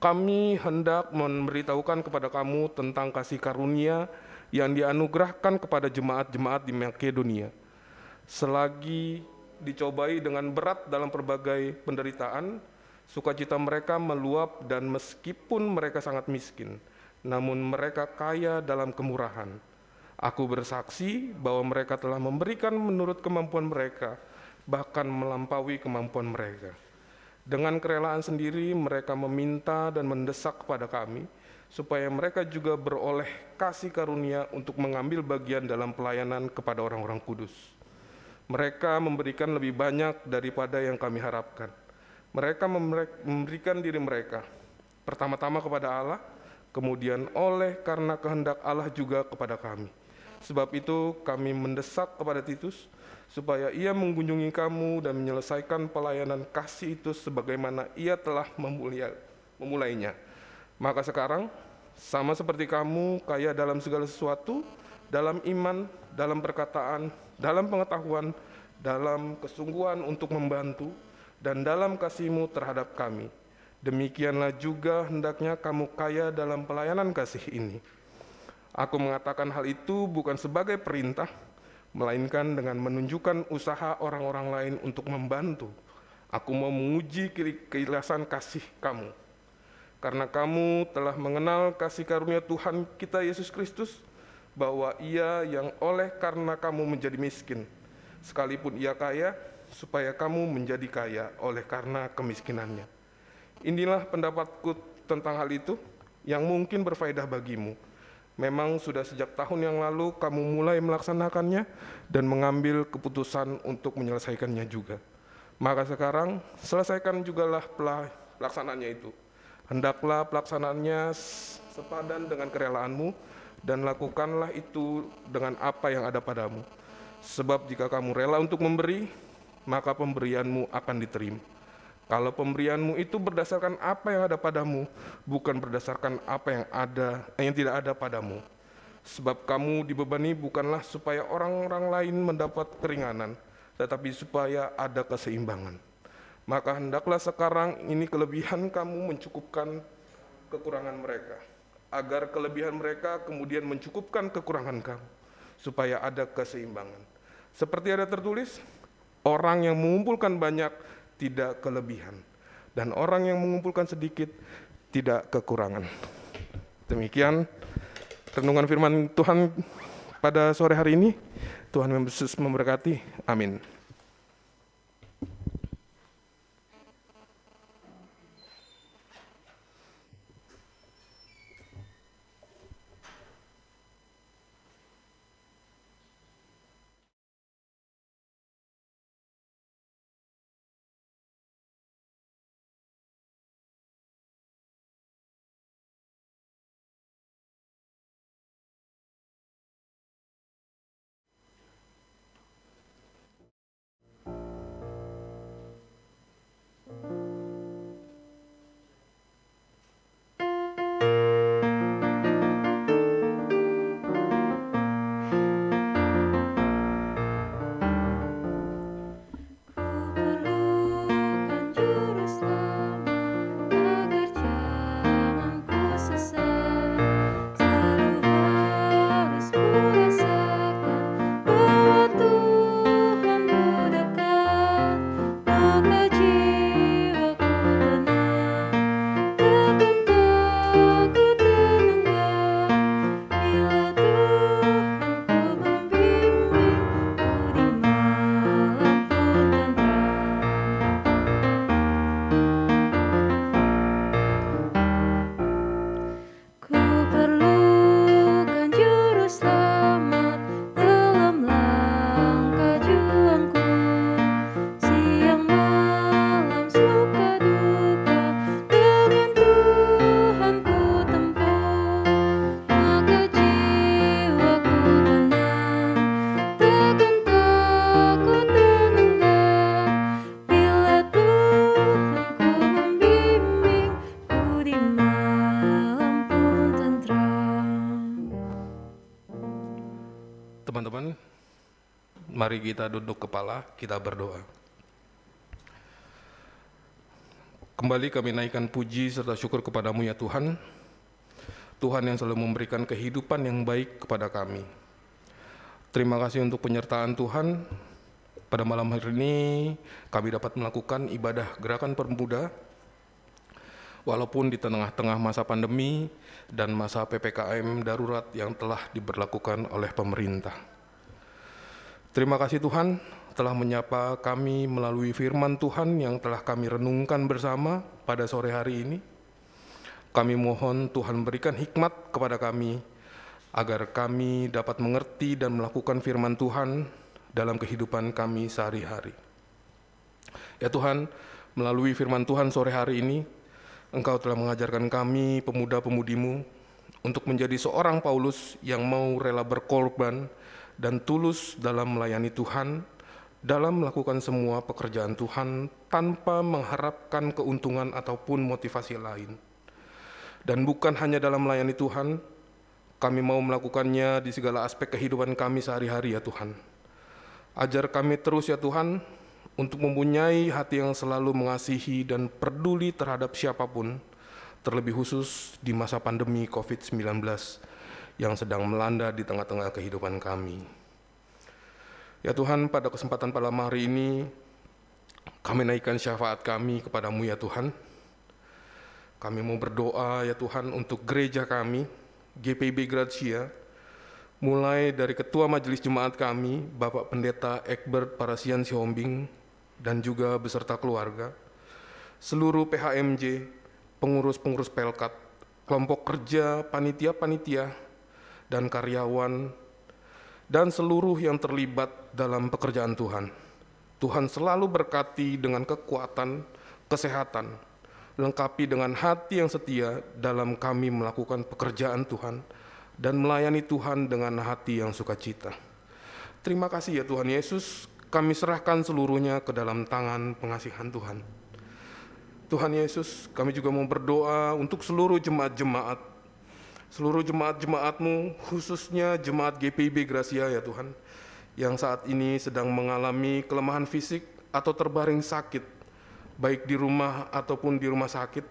kami hendak memberitahukan kepada kamu tentang kasih karunia yang dianugerahkan kepada jemaat-jemaat di Makedonia. Selagi dicobai dengan berat dalam berbagai penderitaan, sukacita mereka meluap, dan meskipun mereka sangat miskin, namun mereka kaya dalam kemurahan. Aku bersaksi bahwa mereka telah memberikan menurut kemampuan mereka, bahkan melampaui kemampuan mereka. Dengan kerelaan sendiri mereka meminta dan mendesak kepada kami, supaya mereka juga beroleh kasih karunia untuk mengambil bagian dalam pelayanan kepada orang-orang kudus. Mereka memberikan lebih banyak daripada yang kami harapkan. Mereka memberikan diri mereka, pertama-tama kepada Allah, kemudian oleh karena kehendak Allah juga kepada kami. Sebab itu kami mendesak kepada Titus, supaya ia mengunjungi kamu dan menyelesaikan pelayanan kasih itu sebagaimana ia telah memulainya. Maka sekarang, sama seperti kamu, kaya dalam segala sesuatu, dalam iman, dalam perkataan, dalam pengetahuan, dalam kesungguhan untuk membantu, dan dalam kasih-Mu terhadap kami. Demikianlah juga hendaknya kamu kaya dalam pelayanan kasih ini. Aku mengatakan hal itu bukan sebagai perintah, melainkan dengan menunjukkan usaha orang-orang lain untuk membantu. Aku mau menguji keikhlasan kasih kamu. Karena kamu telah mengenal kasih karunia Tuhan kita Yesus Kristus, bahwa Ia yang oleh karena kamu menjadi miskin, sekalipun Ia kaya, supaya kamu menjadi kaya oleh karena kemiskinannya. Inilah pendapatku tentang hal itu yang mungkin berfaedah bagimu. Memang sudah sejak tahun yang lalu kamu mulai melaksanakannya dan mengambil keputusan untuk menyelesaikannya juga. Maka sekarang selesaikan jugalah pelaksanaannya itu. Hendaklah pelaksanaannya sepadan dengan kerelaanmu, dan lakukanlah itu dengan apa yang ada padamu. Sebab jika kamu rela untuk memberi, maka pemberianmu akan diterima. Kalau pemberianmu itu berdasarkan apa yang ada padamu, bukan berdasarkan apa yang tidak ada padamu. Sebab kamu dibebani bukanlah supaya orang-orang lain mendapat keringanan, tetapi supaya ada keseimbangan. Maka hendaklah sekarang ini kelebihan kamu mencukupkan kekurangan mereka, agar kelebihan mereka kemudian mencukupkan kekurangan kamu, supaya ada keseimbangan. Seperti ada tertulis, orang yang mengumpulkan banyak tidak kelebihan, dan orang yang mengumpulkan sedikit tidak kekurangan. Demikian renungan firman Tuhan pada sore hari ini. Tuhan Yesus memberkati. Amin. Mari kita duduk kepala, kita berdoa. Kembali kami naikkan puji serta syukur kepadamu ya Tuhan. Tuhan yang selalu memberikan kehidupan yang baik kepada kami. Terima kasih untuk penyertaan Tuhan. Pada malam hari ini kami dapat melakukan ibadah gerakan pemuda walaupun di tengah-tengah masa pandemi dan masa PPKM darurat yang telah diberlakukan oleh pemerintah. Terima kasih Tuhan telah menyapa kami melalui firman Tuhan yang telah kami renungkan bersama pada sore hari ini. Kami mohon Tuhan berikan hikmat kepada kami agar kami dapat mengerti dan melakukan firman Tuhan dalam kehidupan kami sehari-hari. Ya Tuhan, melalui firman Tuhan sore hari ini, Engkau telah mengajarkan kami pemuda-pemudimu untuk menjadi seorang Paulus yang mau rela berkorban dan tulus dalam melayani Tuhan, dalam melakukan semua pekerjaan Tuhan tanpa mengharapkan keuntungan ataupun motivasi lain. Dan bukan hanya dalam melayani Tuhan, kami mau melakukannya di segala aspek kehidupan kami sehari-hari ya Tuhan. Ajar kami terus ya Tuhan, untuk mempunyai hati yang selalu mengasihi dan peduli terhadap siapapun, terlebih khusus di masa pandemi COVID-19 yang sedang melanda di tengah-tengah kehidupan kami. Ya Tuhan, pada kesempatan malam hari ini, kami naikkan syafaat kami kepadamu ya Tuhan. Kami mau berdoa ya Tuhan untuk gereja kami, GPIB Gracia, mulai dari Ketua Majelis Jemaat kami, Bapak Pendeta Egbert Parasian Sihombing, dan juga beserta keluarga, seluruh PHMJ, pengurus-pengurus Pelkat, kelompok kerja, panitia-panitia, dan karyawan, dan seluruh yang terlibat dalam pekerjaan Tuhan. Tuhan selalu berkati dengan kekuatan, kesehatan, lengkapi dengan hati yang setia dalam kami melakukan pekerjaan Tuhan, dan melayani Tuhan dengan hati yang sukacita. Terima kasih ya Tuhan Yesus, kami serahkan seluruhnya ke dalam tangan pengasihan Tuhan. Tuhan Yesus, kami juga mau berdoa untuk seluruh jemaat-jemaat, seluruh jemaat-jemaat-Mu, khususnya jemaat GPIB Gracia ya Tuhan, yang saat ini sedang mengalami kelemahan fisik atau terbaring sakit, baik di rumah ataupun di rumah sakit,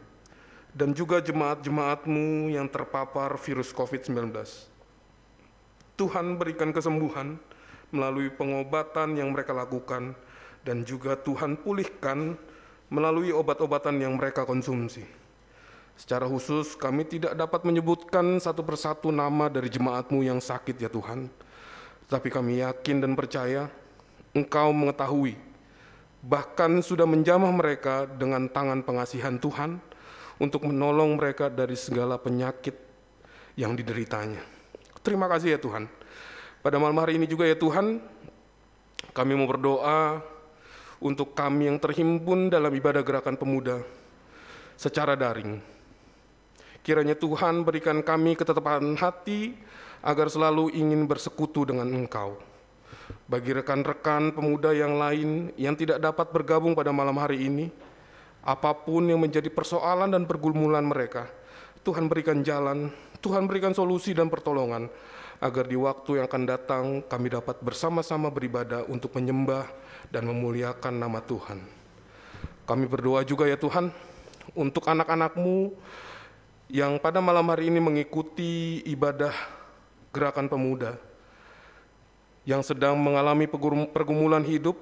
dan juga jemaat-jemaat-Mu yang terpapar virus COVID-19. Tuhan berikan kesembuhan melalui pengobatan yang mereka lakukan, dan juga Tuhan pulihkan melalui obat-obatan yang mereka konsumsi. Secara khusus kami tidak dapat menyebutkan satu persatu nama dari jemaat-Mu yang sakit ya Tuhan, tapi kami yakin dan percaya Engkau mengetahui, bahkan sudah menjamah mereka dengan tangan pengasihan Tuhan untuk menolong mereka dari segala penyakit yang dideritanya. Terima kasih ya Tuhan. Pada malam hari ini juga ya Tuhan, kami mau berdoa untuk kami yang terhimpun dalam ibadah gerakan pemuda secara daring. Kiranya Tuhan berikan kami ketetapan hati agar selalu ingin bersekutu dengan Engkau. Bagi rekan-rekan pemuda yang lain yang tidak dapat bergabung pada malam hari ini, apapun yang menjadi persoalan dan pergumulan mereka, Tuhan berikan jalan, Tuhan berikan solusi dan pertolongan, agar di waktu yang akan datang kami dapat bersama-sama beribadah untuk menyembah dan memuliakan nama Tuhan. Kami berdoa juga ya Tuhan, untuk anak-anak-Mu yang pada malam hari ini mengikuti ibadah gerakan pemuda, yang sedang mengalami pergumulan hidup,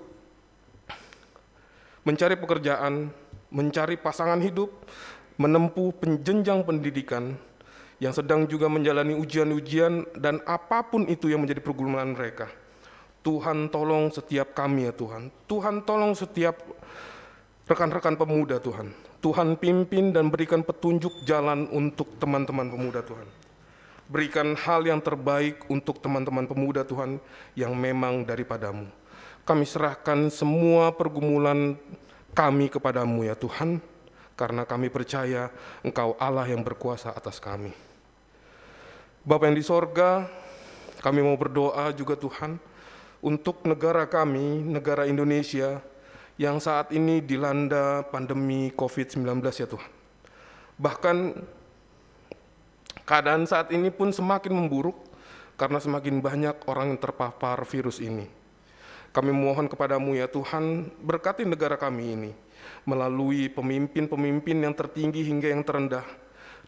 mencari pekerjaan, mencari pasangan hidup, menempuh jenjang pendidikan, yang sedang juga menjalani ujian-ujian dan apapun itu yang menjadi pergumulan mereka. Tuhan tolong setiap kami ya Tuhan. Tuhan tolong setiap rekan-rekan pemuda Tuhan. Tuhan pimpin dan berikan petunjuk jalan untuk teman-teman pemuda Tuhan. Berikan hal yang terbaik untuk teman-teman pemuda Tuhan yang memang daripada-Mu. Kami serahkan semua pergumulan kami kepadamu ya Tuhan, karena kami percaya Engkau Allah yang berkuasa atas kami. Bapa yang di sorga, kami mau berdoa juga Tuhan, untuk negara kami, negara Indonesia, yang saat ini dilanda pandemi COVID-19 ya Tuhan. Bahkan keadaan saat ini pun semakin memburuk, karena semakin banyak orang yang terpapar virus ini. Kami mohon kepadamu ya Tuhan, berkati negara kami ini melalui pemimpin-pemimpin yang tertinggi hingga yang terendah,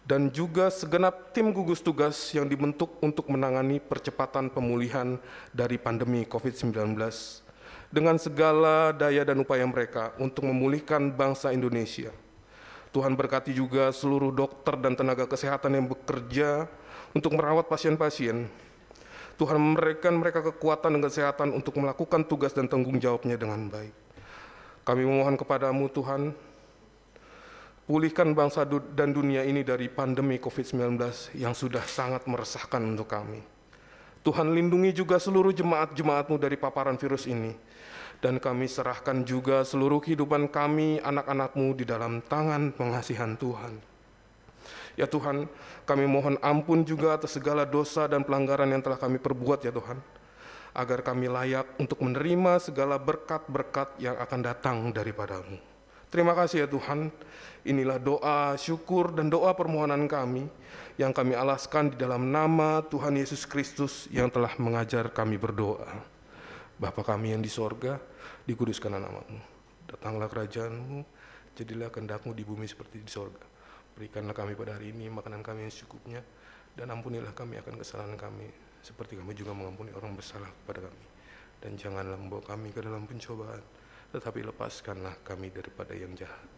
dan juga segenap tim gugus tugas yang dibentuk untuk menangani percepatan pemulihan dari pandemi COVID-19 dengan segala daya dan upaya mereka untuk memulihkan bangsa Indonesia. Tuhan berkati juga seluruh dokter dan tenaga kesehatan yang bekerja untuk merawat pasien-pasien. Tuhan memberikan mereka kekuatan dan kesehatan untuk melakukan tugas dan tanggung jawabnya dengan baik. Kami memohon kepadamu Tuhan, pulihkan bangsa dan dunia ini dari pandemi COVID-19 yang sudah sangat meresahkan untuk kami. Tuhan lindungi juga seluruh jemaat-jemaat-Mu dari paparan virus ini. Dan kami serahkan juga seluruh kehidupan kami, anak-anak-Mu di dalam tangan pengasihan Tuhan. Ya Tuhan, kami mohon ampun juga atas segala dosa dan pelanggaran yang telah kami perbuat ya Tuhan, agar kami layak untuk menerima segala berkat-berkat yang akan datang daripada-Mu. Terima kasih ya Tuhan, inilah doa, syukur, dan doa permohonan kami yang kami alaskan di dalam nama Tuhan Yesus Kristus yang telah mengajar kami berdoa. Bapa kami yang di sorga, dikuduskanlah nama-Mu. Datanglah kerajaan-Mu, jadilah kehendak-Mu di bumi seperti di sorga. Berikanlah kami pada hari ini makanan kami yang secukupnya, dan ampunilah kami akan kesalahan kami, seperti kami juga mengampuni orang bersalah kepada kami. Dan janganlah membawa kami ke dalam pencobaan, tetapi lepaskanlah kami daripada yang jahat.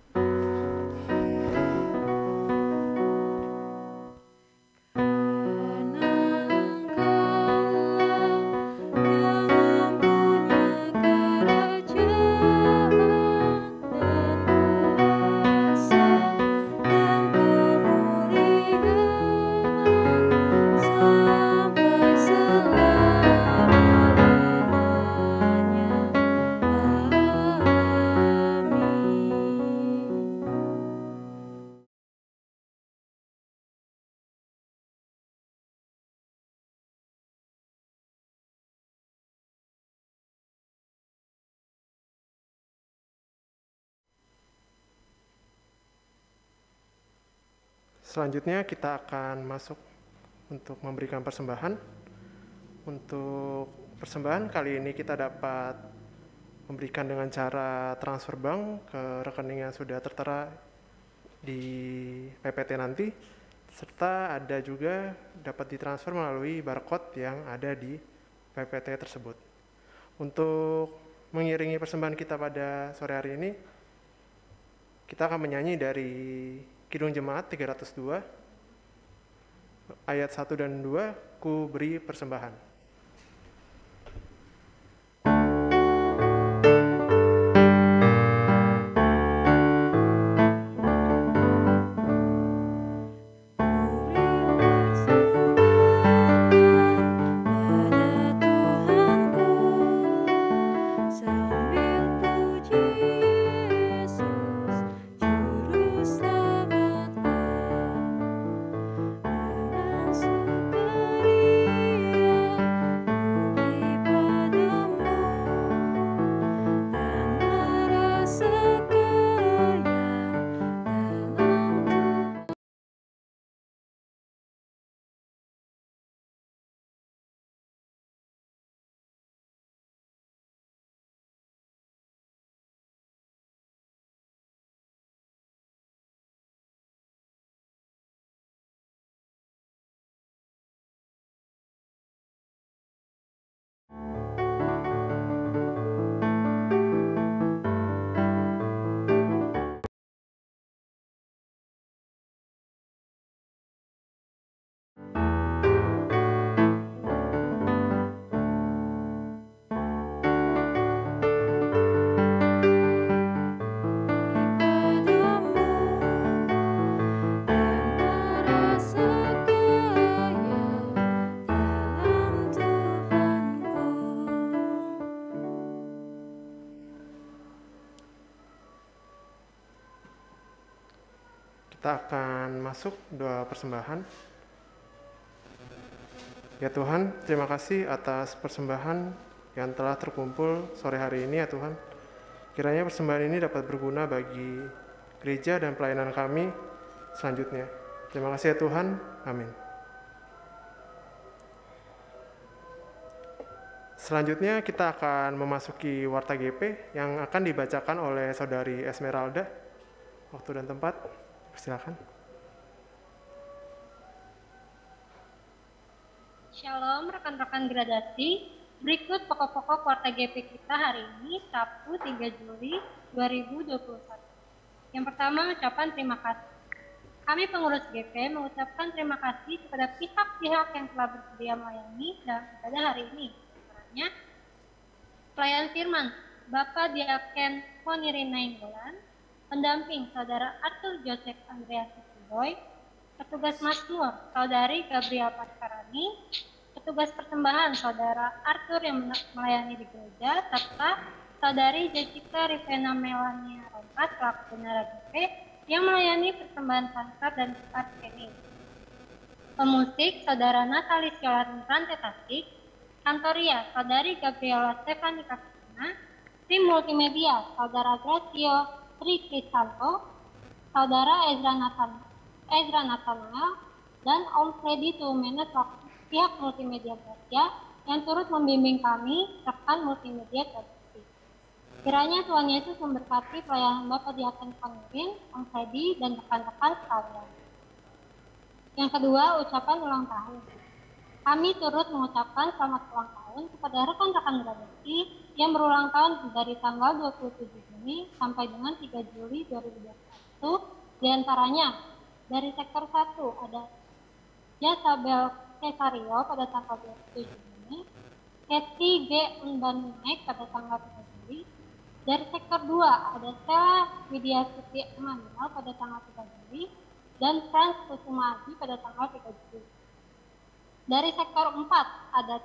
Selanjutnya kita akan masuk untuk memberikan persembahan. Untuk persembahan kali ini kita dapat memberikan dengan cara transfer bank ke rekening yang sudah tertera di PPT nanti, serta ada juga dapat ditransfer melalui barcode yang ada di PPT tersebut. Untuk mengiringi persembahan kita pada sore hari ini, kita akan menyanyi dari Kidung Jemaat 302, ayat 1 dan 2, Ku beri persembahan. Kita akan masuk doa persembahan. Ya Tuhan, terima kasih atas persembahan yang telah terkumpul sore hari ini ya Tuhan. Kiranya persembahan ini dapat berguna bagi gereja dan pelayanan kami selanjutnya. Terima kasih ya Tuhan. Amin. Selanjutnya kita akan memasuki Warta GP yang akan dibacakan oleh Saudari Esmeralda. Waktu dan tempat, silakan. Shalom rekan-rekan gradasi. Berikut pokok-pokok Warta GP kita hari ini, Sabtu 3 Juli 2021. Yang pertama, ucapan terima kasih. Kami pengurus GP mengucapkan terima kasih kepada pihak-pihak yang telah bersedia melayani dalam ibadah hari ini. Antaranya, pelayan firman, Bapak Diaken Poniri Nainggolan, pendamping Saudara Arthur Joseph Andreas Boy, petugas Mazmur Saudari Gabriel Paskarani, petugas persembahan Saudara Arthur yang melayani di gereja, serta Saudari Jessica Rivena Melania Rompat selaku Bendahara GP yang melayani persembahan Sansar dan Gitar Kenny. Pemusik Saudara Natalie Siolan Rante Tasik, Kantoria Saudari Gabriela Stefani Kasina, tim multimedia Saudara Gracio Tri Kristanto, Saudara Ezra Nathanael, dan Om Freddy Tumenes pihak multimedia Gracia yang turut membimbing kami, rekan multimedia Gracia. Kiranya Tuhan Yesus memberkati pelayanan Bapak Diaken Ponirin, Om Freddy, dan rekan-rekan sekalian. Yang kedua, ucapan ulang tahun. Kami turut mengucapkan selamat ulang tahun kepada rekan-rekan gradasi yang berulang tahun dari tanggal 27 Juni sampai dengan 3 Juli 2021. Di antaranya, dari sektor 1 ada Jasabel Cesario pada tanggal 27 Juni, Kathy G. Unbanunek pada tanggal 3 Juli, dari sektor 2 ada Stella Widya Suti Emanuel pada tanggal 3 Juli, dan Frans Kusuma Adi pada tanggal 3 Juli. Dari sektor 4 ada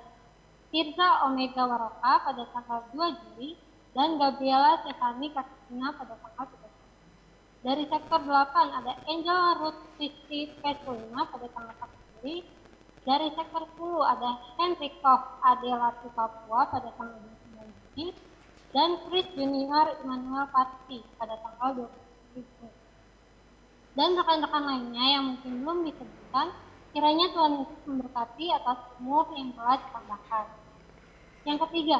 Tirza Omega Waroka pada tanggal 2 Juli, dan Gabriela Stefani Kasina pada tanggal 3 Juli. Dari sektor 8 ada Angel Ruth Sisti Petrulina pada tanggal 1 Juli. Dari sektor 10 ada Henrikov Adela Papua pada tanggal 29 Juli, dan Chris Junior Immanuel Pasti pada tanggal 20 Juli. Dan rekan-rekan lainnya yang mungkin belum disebutkan, kiranya Tuhan Yesus memberkati atas umur yang telah ditambahkan. Yang ketiga,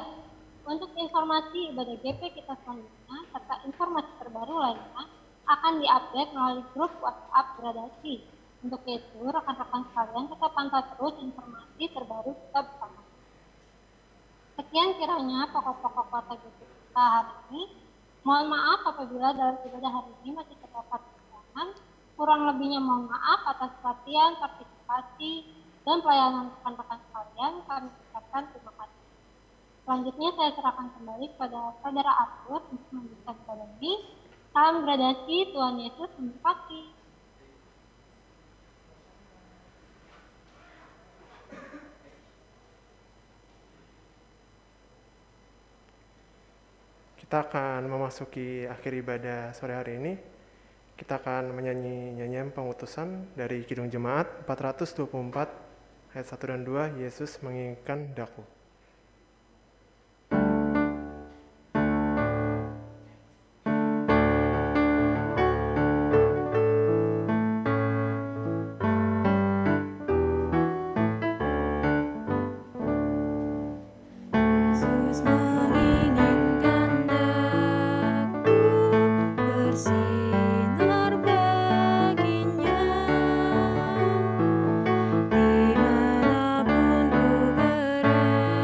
untuk informasi ibadah GP kita selanjutnya serta informasi terbaru lainnya akan diupdate melalui grup WhatsApp gradasi. Untuk itu, rekan-rekan sekalian tetap pantau terus informasi terbaru kita bersama. Sekian kiranya pokok-pokok Warta GP kita hari ini. Mohon maaf apabila dalam ibadah hari ini masih terdapat kekurangan. Kurang lebihnya mohon maaf atas perhatian, partisipasi, dan pelayanan rekan-rekan sekalian. Kami ucapkan terima kasih. Selanjutnya saya serahkan kembali kepada Saudara Arthur untuk melanjutkan ibadah ini. Salam gradasi, Tuhan Yesus memberkati. Kita akan memasuki akhir ibadah sore hari ini. Kita akan menyanyi nyanyian pengutusan dari Kidung Jemaat 424 ayat 1 dan 2, Yesus menginginkan daku. Dimanapun ku berada.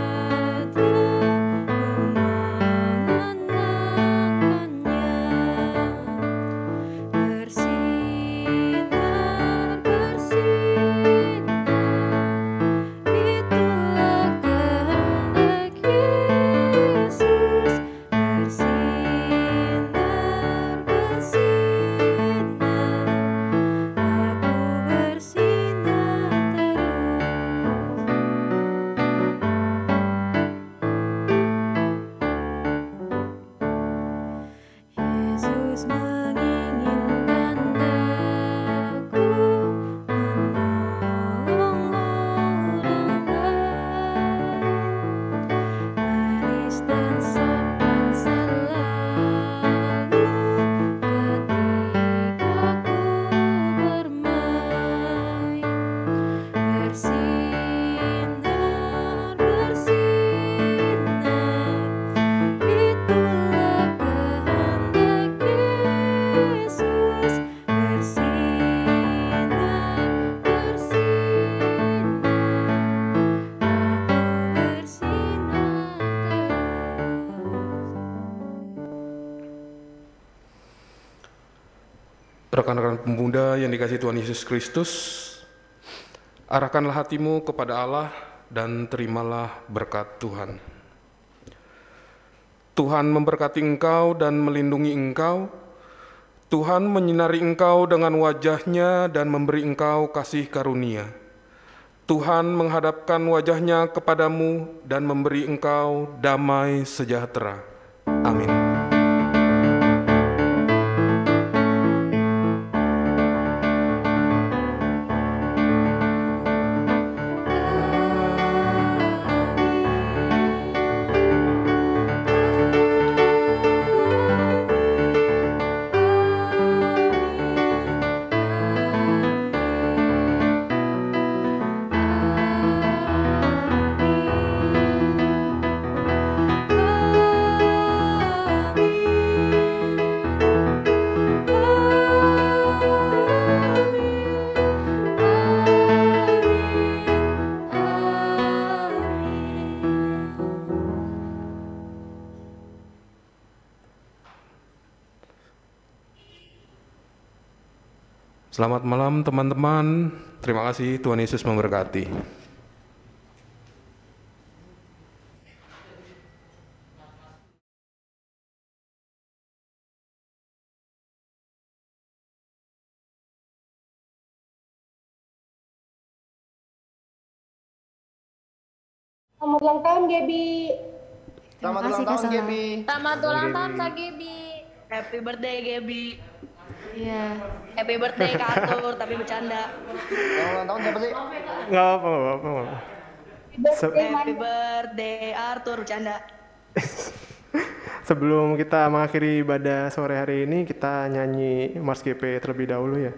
Rekan-rekan pemuda yang dikasihi Tuhan Yesus Kristus, arahkanlah hatimu kepada Allah dan terimalah berkat Tuhan. Tuhan memberkati engkau dan melindungi engkau. Tuhan menyinari engkau dengan wajah-Nya dan memberi engkau kasih karunia. Tuhan menghadapkan wajah-Nya kepadamu dan memberi engkau damai sejahtera. Amin. Selamat malam teman-teman, terima kasih, Tuhan Yesus memberkati. Selamat ulang tahun, Gaby. Selamat ulang tahun, Gaby. Selamat ulang tahun Kak Gaby. Happy birthday, Gaby. Iya. Happy birthday, Kak Arthur, tapi bercanda. Yang ulang tahun siapa sih? Nggak apa-apa. Happy birthday, Arthur, bercanda. Sebelum kita mengakhiri ibadah sore hari ini, kita nyanyi Mars GP terlebih dahulu ya.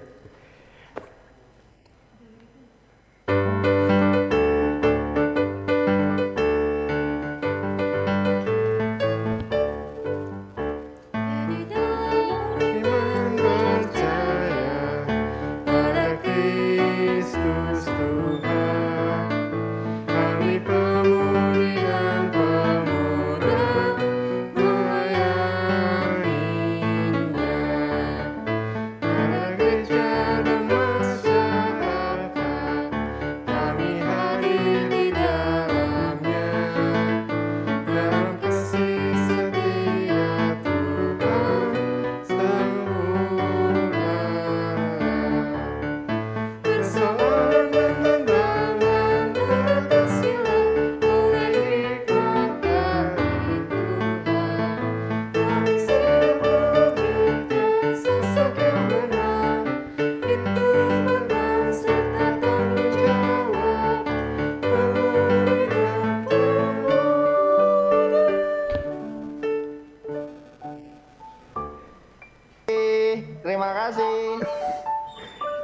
Terima kasih.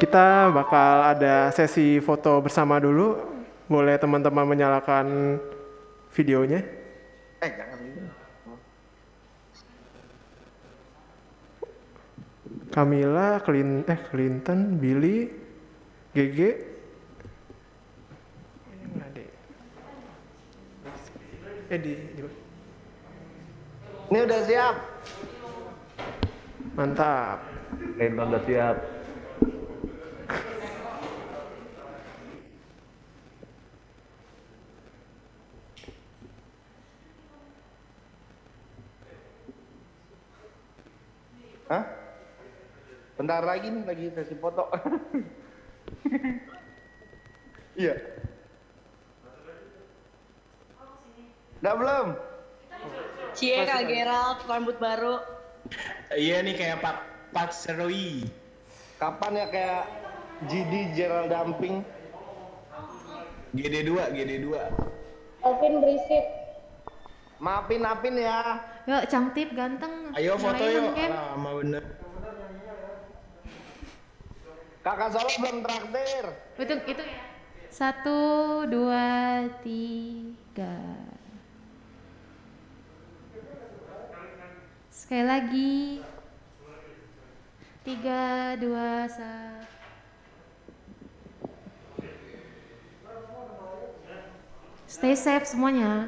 Kita bakal ada sesi foto bersama dulu. Boleh teman-teman menyalakan videonya? Jangan gitu. Camilla, Clinton, Billy, GG. Ini udah siap. Mantap. Clinton udah siap. Hah? Bentar lagi nih, lagi sesi foto. Iya. Udah belum? Cie, Kak Gerald, rambut baru. Iya nih kayak Pak Seroi. Kapan ya kayak GD Gerald Damping? GD2. Alvin berisik. Maafin Apin ya. Yuk, cantik, ganteng. Ayo foto Nyalain yuk. Ken. Lama bener. Kakak Solo belum traktir. Itu ya. 1, 2, 3. Sekali lagi. 3, 2, 1. Stay safe semuanya.